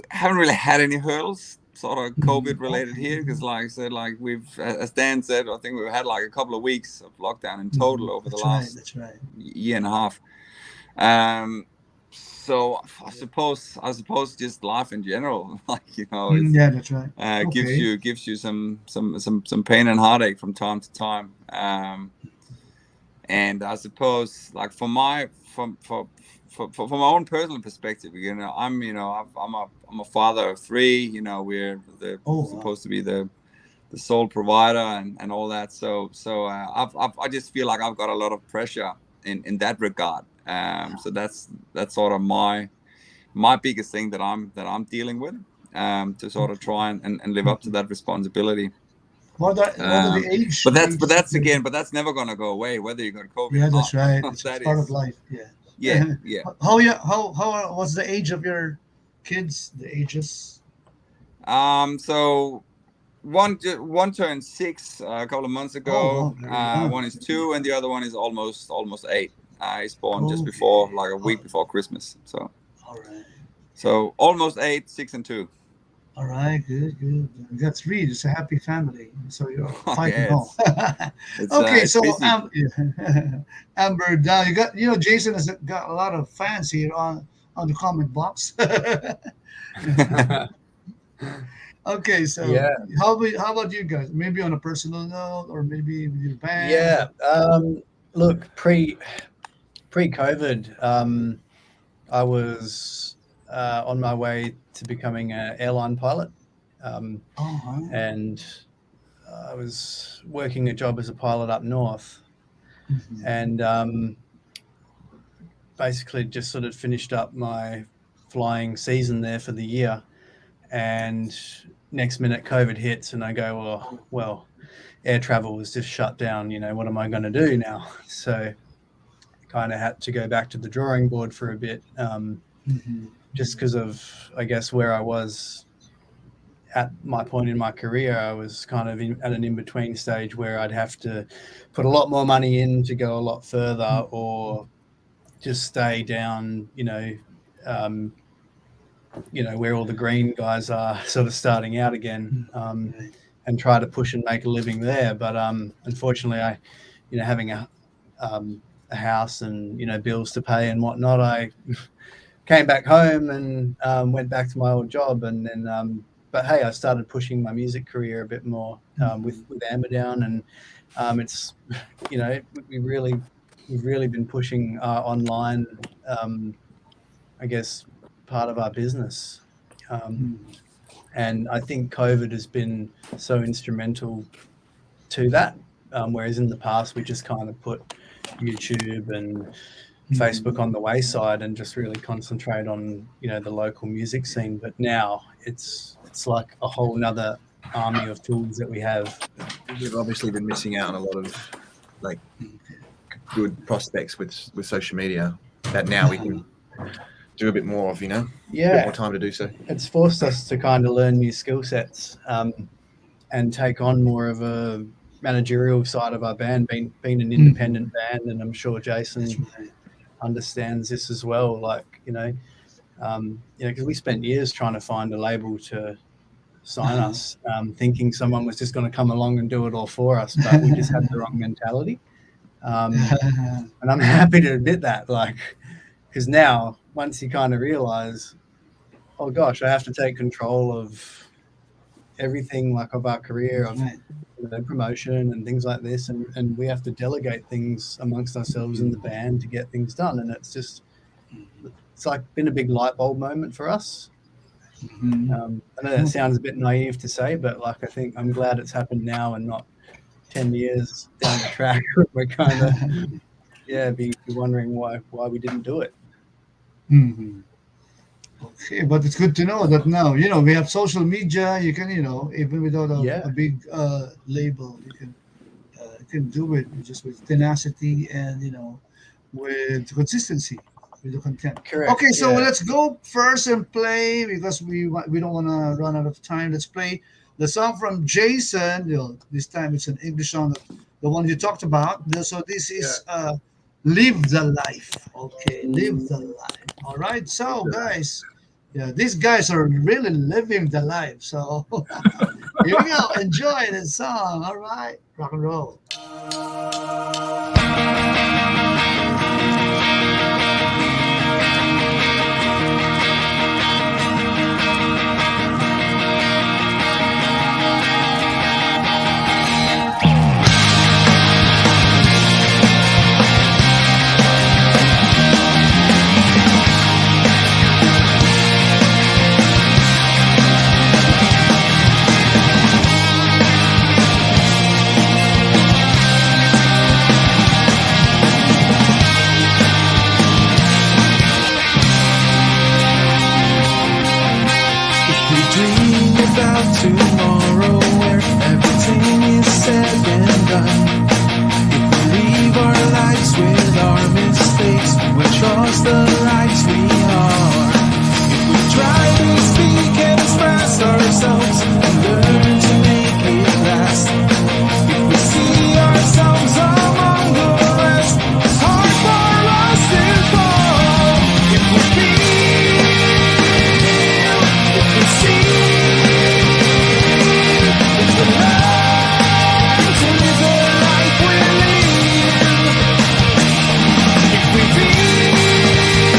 had any hurdles sort of COVID related here, because like I said, like we've, as Dan said, I think we've had like a couple of weeks of lockdown in total over the last year and a half. So I suppose just life in general, like Yeah, that's right. gives you some pain and heartache from time to time. And I suppose like for my own personal perspective, I'm a father of 3. We're supposed to be the sole provider and all that. So I just feel like I've got a lot of pressure in that regard. So that's sort of my biggest thing that I'm dealing with, to sort of try and live up to that responsibility. What are the age? But that's never going to go away, whether you got COVID. Yeah, or that's not. right. It's part of life. Yeah. Yeah. What's the age of your kids? The ages? So one turned 6 a couple of months ago. One is 2, and the other one is almost 8. He's born just before, like a week before Christmas. So. All right. So almost 8, 6, and 2. All right, good. That's really it's a happy family. So you're fighting home. Okay, so Amberdown, Jason has got a lot of fans here on the comment box. Okay, so how about you guys? Maybe on a personal note, or maybe with your band. Yeah. Look, pre-COVID, I was on my way to becoming an airline pilot, and I was working a job as a pilot up north, and basically just sort of finished up my flying season there for the year, and next minute COVID hits, and I go, well, air travel was just shut down. What am I going to do now? So kind of had to go back to the drawing board for a bit. Just because of, I guess, where I was at my point in my career. I was kind of at an in-between stage where I'd have to put a lot more money in to go a lot further, or just stay down, where all the green guys are sort of starting out again, and try to push and make a living there. But unfortunately, I, having a house and, bills to pay and whatnot, I came back home and went back to my old job, and then but hey, I started pushing my music career a bit more with Amberdown, and it's we've really been pushing online, I guess, part of our business, and I think COVID has been so instrumental to that, whereas in the past we just kind of put YouTube and Facebook on the wayside and just really concentrate on the local music scene. But now it's like a whole nother army of tools that we have. We've obviously been missing out on a lot of like good prospects with social media that now we can do a bit more of, a bit more time to do so. It's forced us to kind of learn new skill sets, and take on more of a managerial side of our band, being an independent band, and I'm sure Jason understands this as well. Like, because we spent years trying to find a label to sign us, thinking someone was just going to come along and do it all for us, but we just had the wrong mentality. And I'm happy to admit that, like, because now once you kind of realize, oh gosh, I have to take control of everything, like of our career, of promotion and things like this, and we have to delegate things amongst ourselves in the band to get things done. And it's like been a big light bulb moment for us. I know that sounds a bit naive to say, but like I think I'm glad it's happened now and not 10 years down the track. We're kind of be wondering why we didn't do it. Okay, but it's good to know that now, we have social media. You can, even without a big label, you can do it just with tenacity and, with consistency with the content. Correct. Okay, so let's go first and play, because we don't want to run out of time. Let's play the song from Jason. This time it's an English song, the one you talked about. So this is Live the Life. Okay, Live the Life. All right, so guys, these guys are really living the life. So here we go. Enjoy the song. All right, rock and roll. Tomorrow, where everything is said and done. If we live our lives with our mistakes, we trust the lives we are. If we try to speak and express ourselves and learn to make it last. If we see ourselves among the rest, it's hard for us to fall. If we feel, if we see, if we feel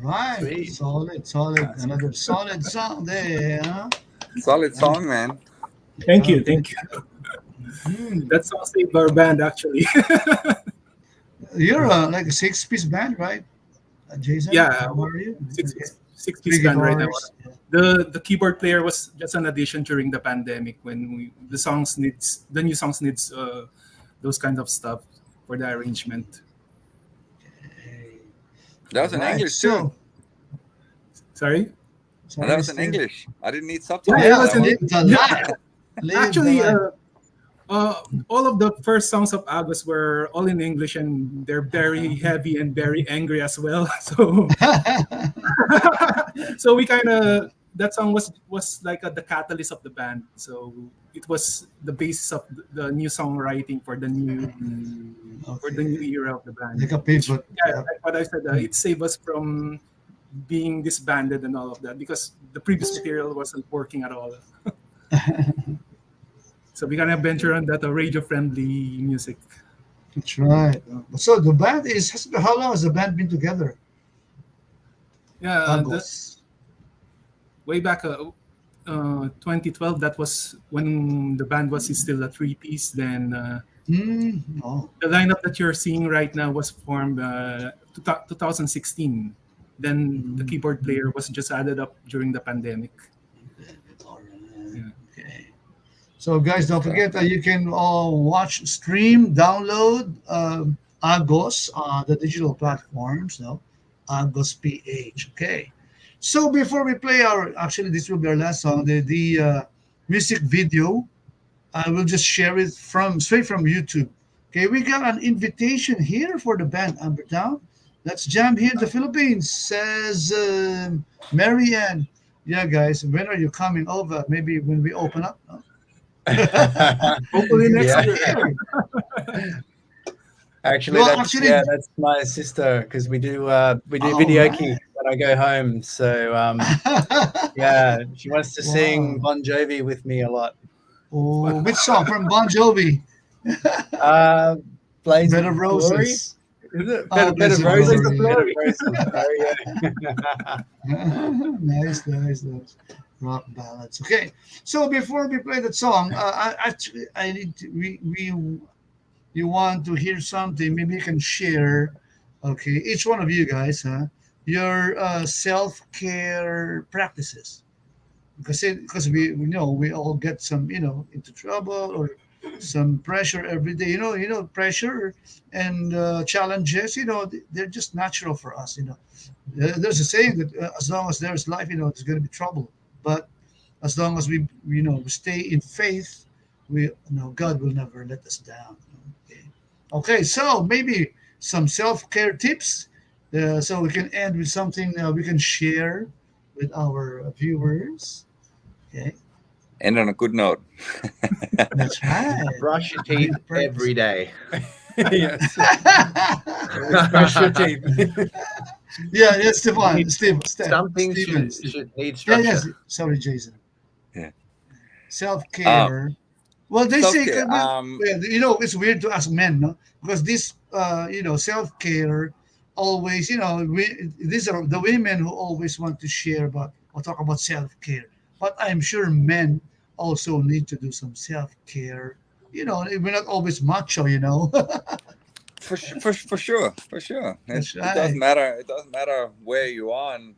Right. Sweet. Solid. Another solid song there, huh? Solid song, man. Thank you. That's all saved our band, actually. You're like a 6-piece band, right, Jason? Yeah, How are you? six-piece band right now. The keyboard player was just an addition during the pandemic when the new songs needs those kind of stuff for the arrangement. That was in English too. Sorry? And that was in English. I didn't need subtitles. Yeah, it was in English. Actually, all of the first songs of Agus were all in English, and they're very heavy and very angry as well. So, so we kind of that song was like the catalyst of the band. So it was the basis of the new songwriting for the new era of the band. Like a pivot. Yeah, like what I said, it saved us from being disbanded and all of that because the previous material wasn't working at all. So we're gonna venture on that radio-friendly music. That's right. So the band how long has the band been together? Yeah, way back 2012. That was when the band was still a 3-piece. Then the lineup that you're seeing right now was formed 2016. Then the keyboard player was just added up during the pandemic. So guys, don't forget that you can watch, stream, download Agos on the digital platforms. No, Agos PH. Okay. So before we play actually this will be our last song. The music video, I will just share it straight from YouTube. Okay, we got an invitation here for the band Amberdown. Let's jam here in the Philippines, says Marianne. Yeah, guys, when are you coming over? Maybe when we open up. No? Hopefully next year. Actually, that's my sister because we do video key when I go home. So yeah, she wants to sing Bon Jovi with me a lot. Oh, which song from Bon Jovi? Blaze Bed of Roses. Is it? Bed of Roses. Nice. Rock ballads. Okay, so before we play that song, I need to, you want to hear something? Maybe you can share. Okay, each one of you guys, your self-care practices, because we know we all get some into trouble or some pressure every day. Pressure and challenges. They're just natural for us. There's a saying that as long as there's life, there's going to be trouble. But as long as we stay in faith, God will never let us down. Okay, so maybe some self-care tips, so we can end with something we can share with our viewers. Okay. End on a good note. That's right. Brush your teeth every day. Yes. Brush your teeth. Yeah, Stefan. Some things should need structure. Yes. Sorry, Jason. Yeah. Self-care. Well, they say, self-care, it's weird to ask men, no? Because this, self-care always, these are the women who always want to share about or talk about self-care. But I'm sure men also need to do some self-care. We're not always macho, For sure. It doesn't matter. It doesn't matter where you are and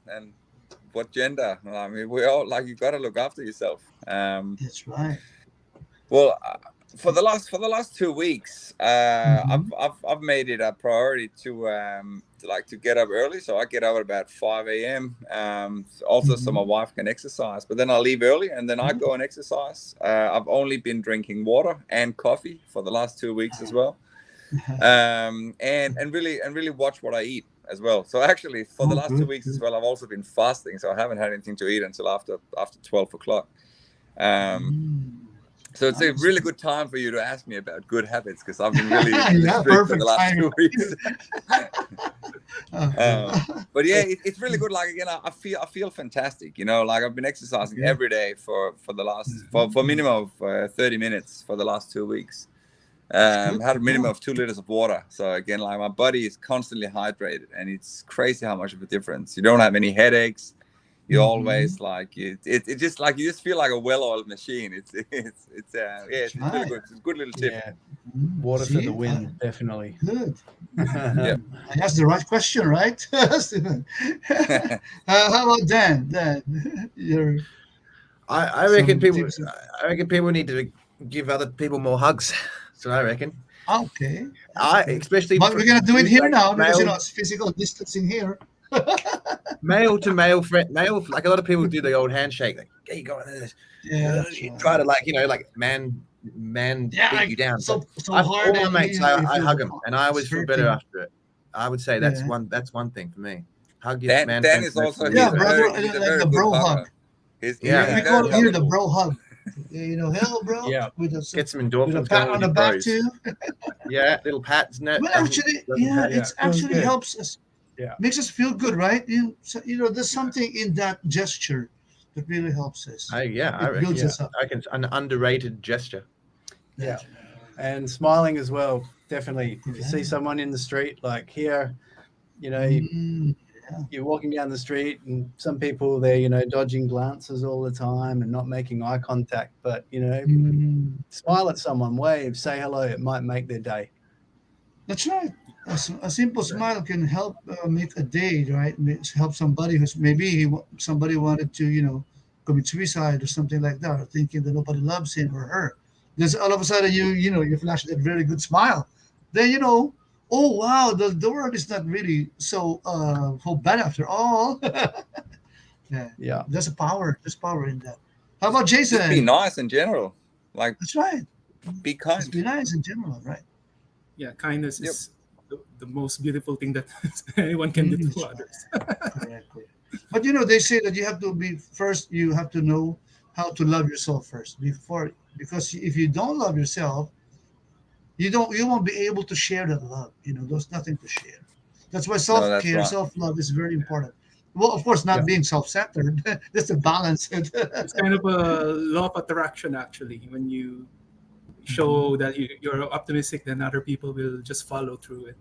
what gender. I mean, we all you got to look after yourself. That's right. Well, for the last 2 weeks, I've made it a priority to get up early. So I get up at about 5 a.m. Also, so my wife can exercise. But then I leave early and then I go and exercise. I've only been drinking water and coffee for the last 2 weeks as well. And really watch what I eat as well. So actually, for the last 2 weeks as well, I've also been fasting. So I haven't had anything to eat until after 12 o'clock. So it's a really good time for you to ask me about good habits because I've been really strict for the last 2 weeks. But yeah, it's really good. Like again, I feel fantastic. I've been exercising every day for the last for minimum of 30 minutes for the last 2 weeks. Had a minimum of 2 liters of water. So again, like my body is constantly hydrated, and it's crazy how much of a difference. You don't have any headaches. You always like it just like you just feel like a well-oiled machine. It's really good. It's a good little tip. Yeah. Water for the win, definitely. Good. Yeah. I asked the right question, right? Stephen? How about Dan? Dan, you're. I reckon people need to give other people more hugs. That's what I reckon. Okay. Especially. But we're gonna do it here now because male, it's physical distancing here. male to male friend, like a lot of people do the old handshake, like, "Hey, you go this." Yeah. You try to like man beat you down. So all hard. my mates, I hug them, and I always feel better hurting. after it. I would say that's one thing for me. Hug your Dan, man. Dan friend, is also Yeah, friend. brother, he's a like very the good bro hugger. hug. He's We very call it here the huggable. bro hug. Hello, bro. Yeah. With Get some with a endorphins pat going on with the your back bros. too. Yeah, little pats. No, Well, actually, yeah, it actually good. helps us. Yeah. Makes us feel good, right? There's something in that gesture that really helps us. I It reckon. builds us up. I reckon it's an underrated gesture. Yeah. And smiling as well, definitely. If you see someone in the street, like here, you're walking down the street and some people, they're, dodging glances all the time and not making eye contact. But, smile at someone, wave, say hello. It might make their day. That's right. A simple smile can help make a day, right? Help somebody who's maybe somebody wanted to, commit suicide or something like that, or thinking that nobody loves him or her. There's all of a sudden you flash that very good smile. Then oh wow, the world is not really so bad after all. Yeah. There's power in that. How about Jason? Just be nice in general. Like that's right. Be kind. Just be nice in general, right? Yeah, kindness is the most beautiful thing that anyone can do to others. Correctly. But they say that you have to know how to love yourself first because if you don't love yourself, you won't be able to share that love. There's nothing to share. That's why self-care, right. self-love is very important. Well, of course, not being self-centered. That's a balance. It's kind of a law of attraction, actually. When you show that you're optimistic, then other people will just follow through it.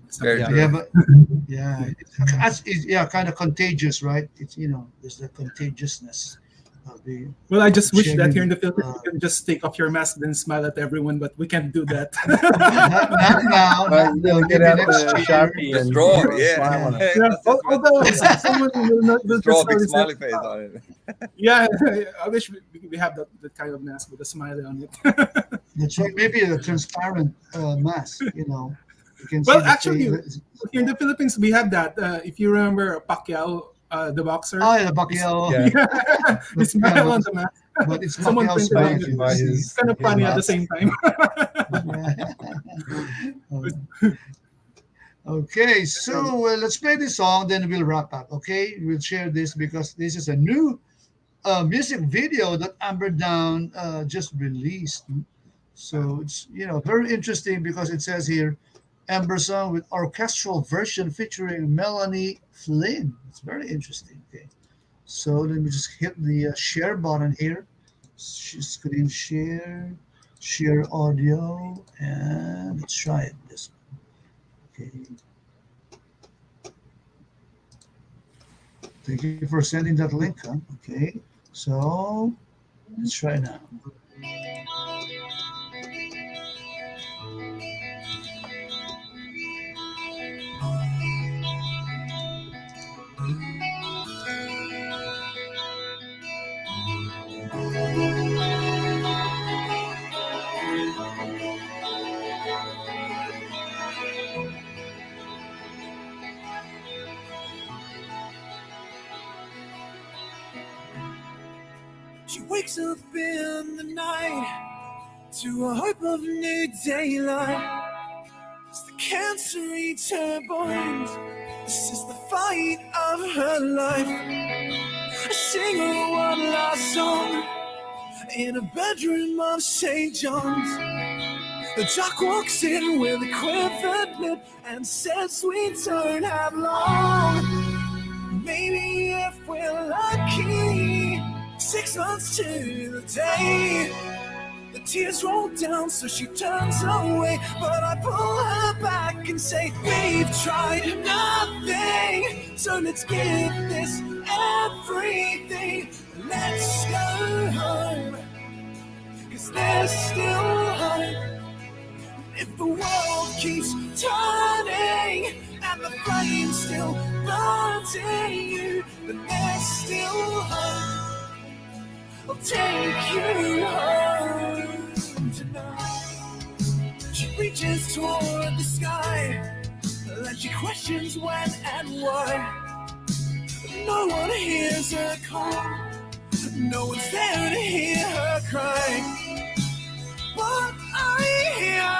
It's kind of contagious, right? It's there's the contagiousness of the. Well, I just wish that here in the Philippines you can just take off your mask and smile at everyone, but we can't do that. not now. You gotta get out the Sharpie and straw, smile on it. Although someone will not draw a big smiley face on it. Yeah, I wish we have that kind of mask with a smiley on it. That's right. Maybe a transparent mask. You can well, see actually, here in the Philippines, we have that. If you remember Pacquiao, the boxer. Oh, yeah, the Pacquiao. Yeah. We smile on the mask. But it's someone Pacquiao's printed it. back. It's kind of funny at the same time. Okay, so let's play this song, then we'll wrap up. Okay, we'll share this because this is a new music video that Amberdown just released. So it's very interesting because it says here Amber song with orchestral version featuring Melanie Flynn. It's very interesting. Okay, so let me just hit the share button here. Screen share audio, and let's try it. This one. Okay. Thank you for sending that link. Huh? Okay, so let's try now. She wakes up in the night to a hope of new daylight. As the cancer eats her bones, this is the fight of her life. I sing her one last song in a bedroom of St. John's. The doc walks in with a quivered lip and says we don't have long. Maybe if we're lucky, 6 months to the day The tears roll down, so she turns away. But I pull her back and say, we've tried nothing, so let's give this everything. Let's go home, 'cause there's still hope. If the world keeps turning and the flame still burns in you, then there's still hope. I'll take you home tonight. She reaches toward the sky, and she questions when and why. No one hears her call, no one's there to hear her cry. But I hear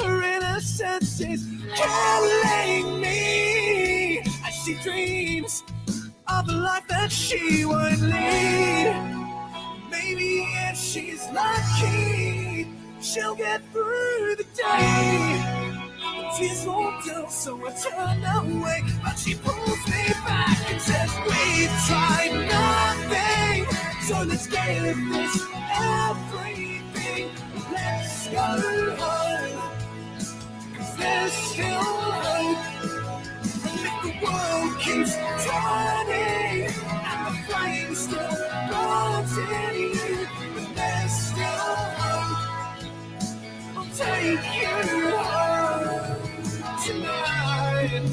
her innocence is killing me as she dreams of a life that she won't lead. Maybe if she's lucky, she'll get through the day. The tears won't do, so I turn away, but she pulls me back and says, we've tried nothing, so let's give this everything. Let's go home, 'cause there's still hope. And if the world keeps turning and the flame still burns in you, then there's still hope. I'll take you home tonight.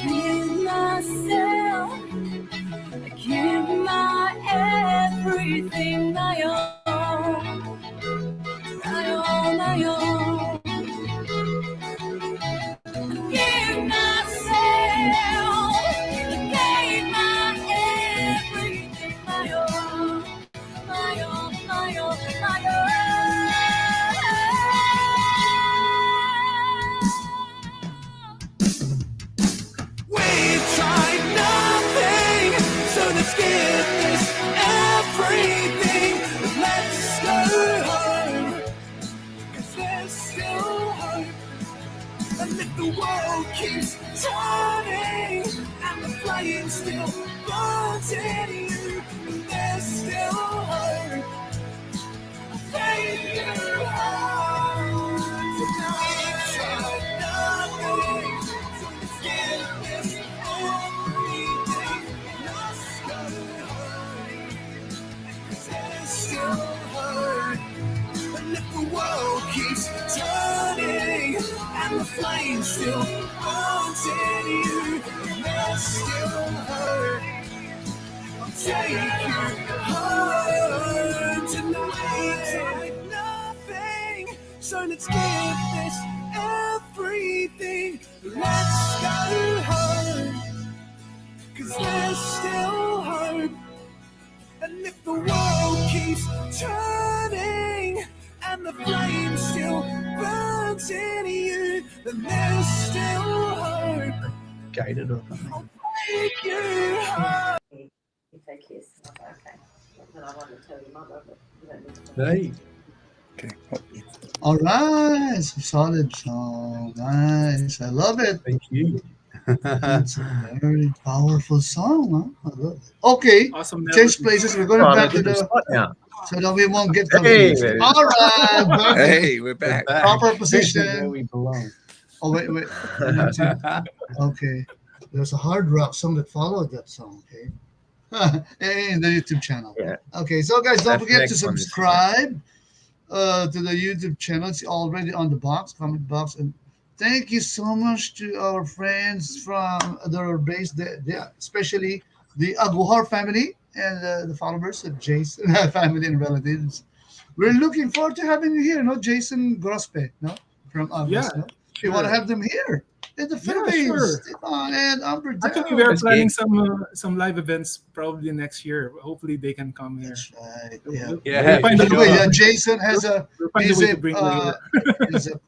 Give myself, give my everything, my own, my own, my own. Give myself, gave my everything, my own, my own, my own, my own. We've tried nothing, so let's give this everything. Let's go home, 'cause there's still hope. And if the world keeps turning and the flame still burns in you, then there's still hope. I'll take you home tonight. We've tried nothing, so let's give this everything. Let's go home, 'cause there's still hope. And if the world keeps turning and the flame still burns in you, then there's still hope. I'll take you home tonight. Nothing, so let's give this everything. Let's go home, 'cause there's still hope. And if the world keeps turning and the flame still burns in you, then there's still hope. Gated up. I'll take you home. Okay. Then I wanted to tell your mother, but you don't need to. Hey. All right, it's a solid song. Nice, I love it. Thank you. It's a very powerful song. Huh? I love it. Okay, Awesome change melody. places. We're going back to the so that we won't get Hey, confused. baby. All right, back to Hey, we're back. proper Where position. we belong. Oh wait. I need to- Okay, there's a hard rock song that followed that song. Okay, in the YouTube channel. Yeah. Okay, so guys, don't That's forget next to one. subscribe to the YouTube channel. It's already on the comment box. And thank you so much to our friends from other base, especially the Aguhar family and the followers of Jason family and relatives. We're looking forward to having you here, no, Jason Grospe, no, from August. Yeah, No? We want to have them here in the Yeah, Philippines. sure. Stefan and Amberdown. Actually, we are planning some live events probably next year. Hopefully, they can come here. That's right. Yeah. We'll Yeah, find By a the way. way, Jason has a We'll find a way to bring them here. he's a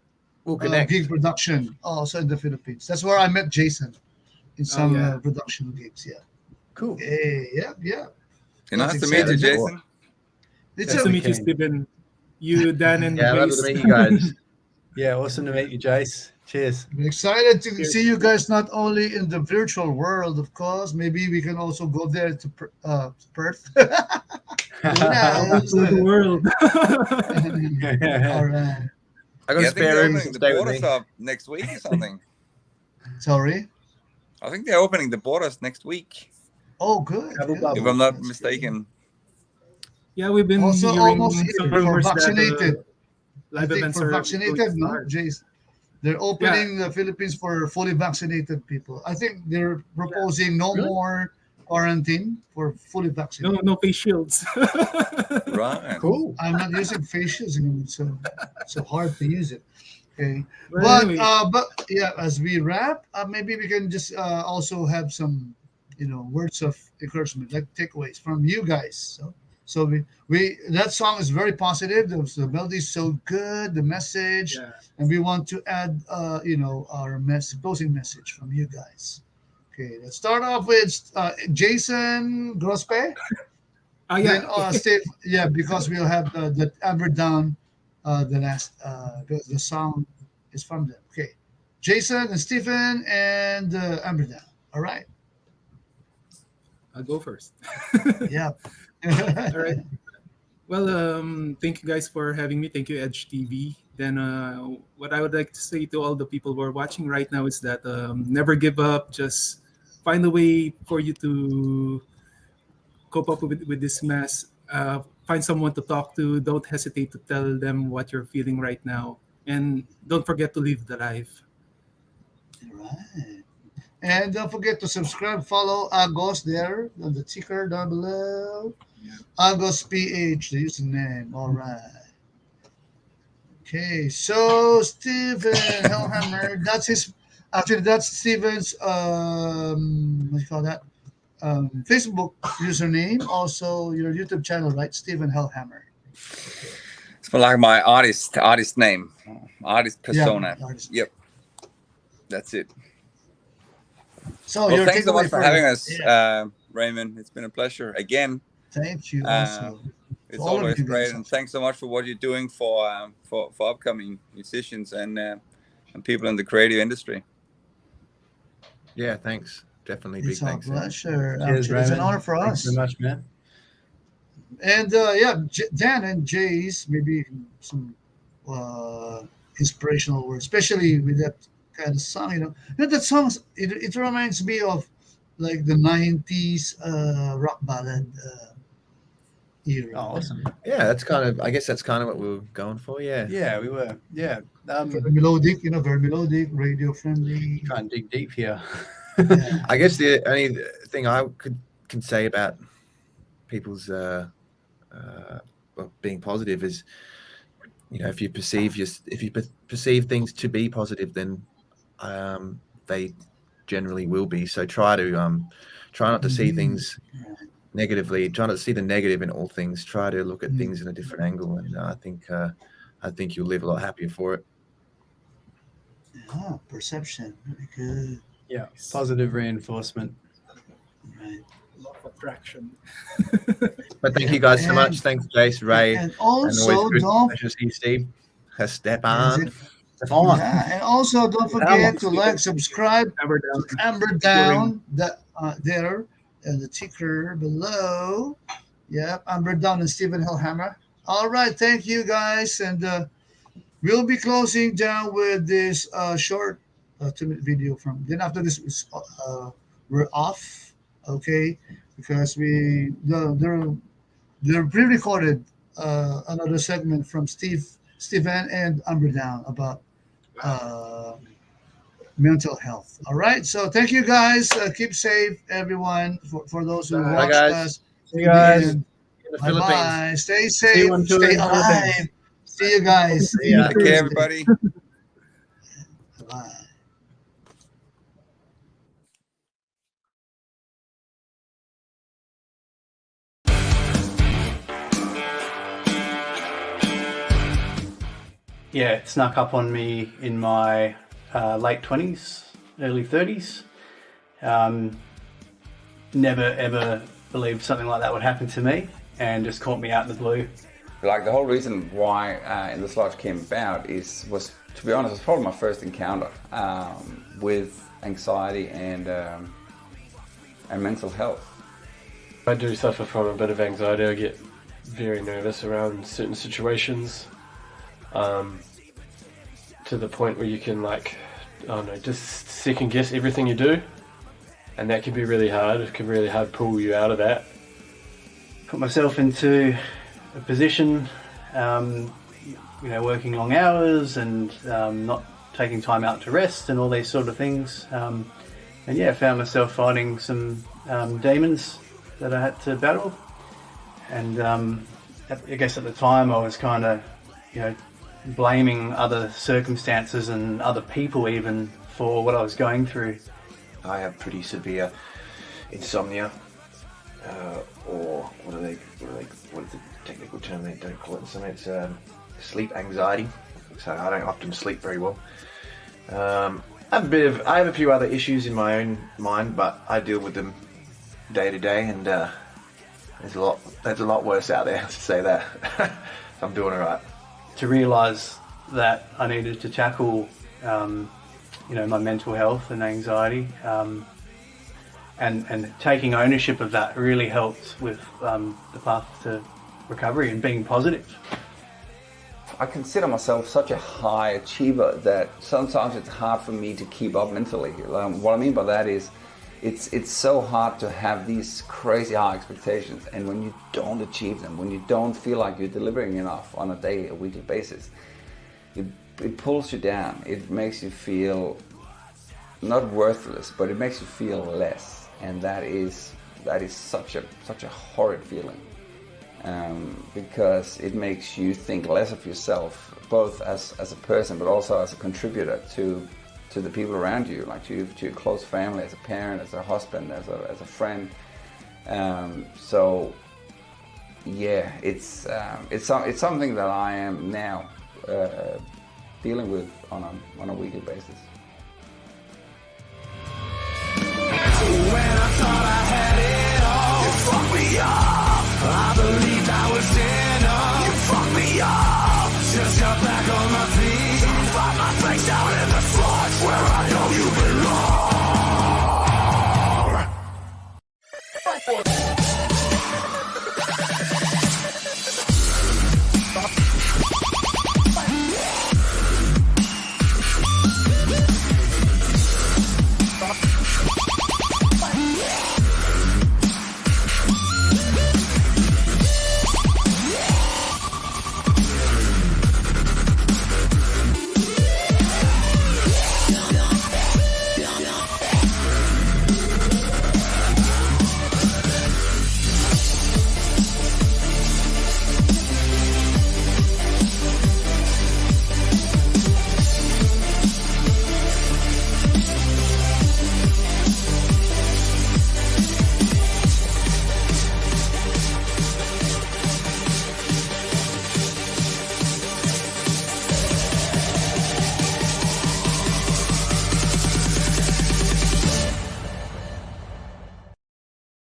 We'll connect. gig production also in the Philippines. That's where I met Jason in some production gigs. Yeah. Cool. Yeah. Nice to meet you, Jason. It's Nice to meet you, Stephen. You, Dan, and lovely to meet you guys. Yeah, awesome to meet you, Jace. Cheers. I'm excited to see you guys not only in the virtual world, of course. Maybe we can also go there to Perth. Who knows? The world. All right. I got Yeah, a spare room to the stay with borders me. up next week or something. Sorry. I think they're opening the borders next week. Oh, good. If I'm not mistaken. Yeah, we've been Also, hearing almost some for rumors vaccinated. that I live think events for are vaccinated, going to no, start. Jace. They're opening the Philippines for fully vaccinated people. I think they're proposing no more quarantine for fully vaccinated. No face shields. Right. Cool. I'm not using face shields anymore, so hard to use it. Okay, Well, anyway. but yeah, as we wrap, maybe we can just also have some, words of encouragement, like takeaways from you guys. So we that song is very positive. The melody is so good, the message, and we want to add, our closing message from you guys. Okay, let's start off with Jason Grospe. Then Steve, because we'll have the Amberdown, the last, the song is from them. Okay, Jason and Stephen and Amberdown. All right. I'll go first. Yeah. All right. Well, thank you guys for having me. Thank you, Edge TV. Then what I would like to say to all the people who are watching right now is that never give up. Just find a way for you to cope up with this mess. Find someone to talk to. Don't hesitate to tell them what you're feeling right now. And don't forget to live the life. All right. And don't forget to subscribe, follow Agos there on the ticker down below. Agos PH, the username. All right. Okay, so Stephen Helhammer, that's Stephen's what do you call that? Facebook username, also your YouTube channel, right? Stephen Helhammer. It's like my artist name, artist persona. Artist. Yep, that's it. So well, your thanks so much for having us, Yeah. Raymond. It's been a pleasure again. Thank you. Also. It's always great, and thanks so much for what you're doing for upcoming musicians and people in the creative industry. Yeah, thanks. Definitely big It's a thanks. pleasure. Cheers, It's an Raymond. honor for Thanks us. so much, man. And Dan and Jay's maybe some inspirational words, especially with that kind of song. That song, it reminds me of like the 90s rock ballad era. Oh, awesome. Yeah, I guess that's kind of what we were going for. Yeah. Yeah, we were. Yeah. Very melodic, very melodic, radio friendly. Try and dig deep here. I guess the only thing I can say about people's being positive is, if you perceive things to be positive, then they generally will be. So try not to see things negatively. Try not to see the negative in all things. Try to look at things in a different angle, and I think you'll live a lot happier for it. Yeah, perception, very good. Yeah, positive reinforcement. Right. Law of attraction. But thank you guys so much. Thanks, Jace, Ray, And also always good don't pleasure to see Steve. Stepan. Yeah, and also don't forget to like, subscribe, Amberdown, there, and the ticker below. Yeah, Amberdown and Stephen Helhammer. All right, thank you guys, and we'll be closing down with this short 2-minute video from. Then after this, we're off, okay, because they're pre-recorded another segment from Stephen and Amberdown about mental health. All right, so thank you guys. Keep safe, everyone. For those who watch us. See you guys. In the Bye Philippines. bye. Stay safe. Stay alive. See you guys. See you. Take care, everybody. Bye. yeah, it snuck up on me in my late 20s, early 30s. Never ever believed something like that would happen to me, and just caught me out in the blue. Like the whole reason why In This Lodge came about was, to be honest, it was probably my first encounter with anxiety and mental health. I do suffer from a bit of anxiety. I get very nervous around certain situations, to the point where you can, like, I don't know, just second guess everything you do, and that can be really hard. It can really hard pull you out of that. Put myself into a position, working long hours and not taking time out to rest and all these sort of things. And yeah, found myself fighting some demons that I had to battle. And I guess at the time I was kind of, blaming other circumstances and other people even for what I was going through. I have pretty severe insomnia, or what is the technical term? They don't call it insomnia. It's sleep anxiety. So I don't often sleep very well. I have a few other issues in my own mind, but I deal with them day to day, and there's a lot worse out there, to say that. I'm doing all right. To realise that I needed to tackle, my mental health and anxiety, and taking ownership of that really helped with the path to recovery and being positive. I consider myself such a high achiever that sometimes it's hard for me to keep up mentally. What I mean by that is, it's so hard to have these crazy high expectations, and when you don't achieve them, when you don't feel like you're delivering enough on a daily or weekly basis, it pulls you down. It makes you feel not worthless, but it makes you feel less, and that is such a horrid feeling, because it makes you think less of yourself, both as a person, but also as a contributor to the people around you, like to your close family, as a parent, as a husband, as a friend. So yeah, it's something that I am now dealing with on a weekly basis. When I thought I had it all, you fucked me up. I believed I was enough. You fucked me up. Just got back on my feet. Find my face down in the sludge where I know you belong.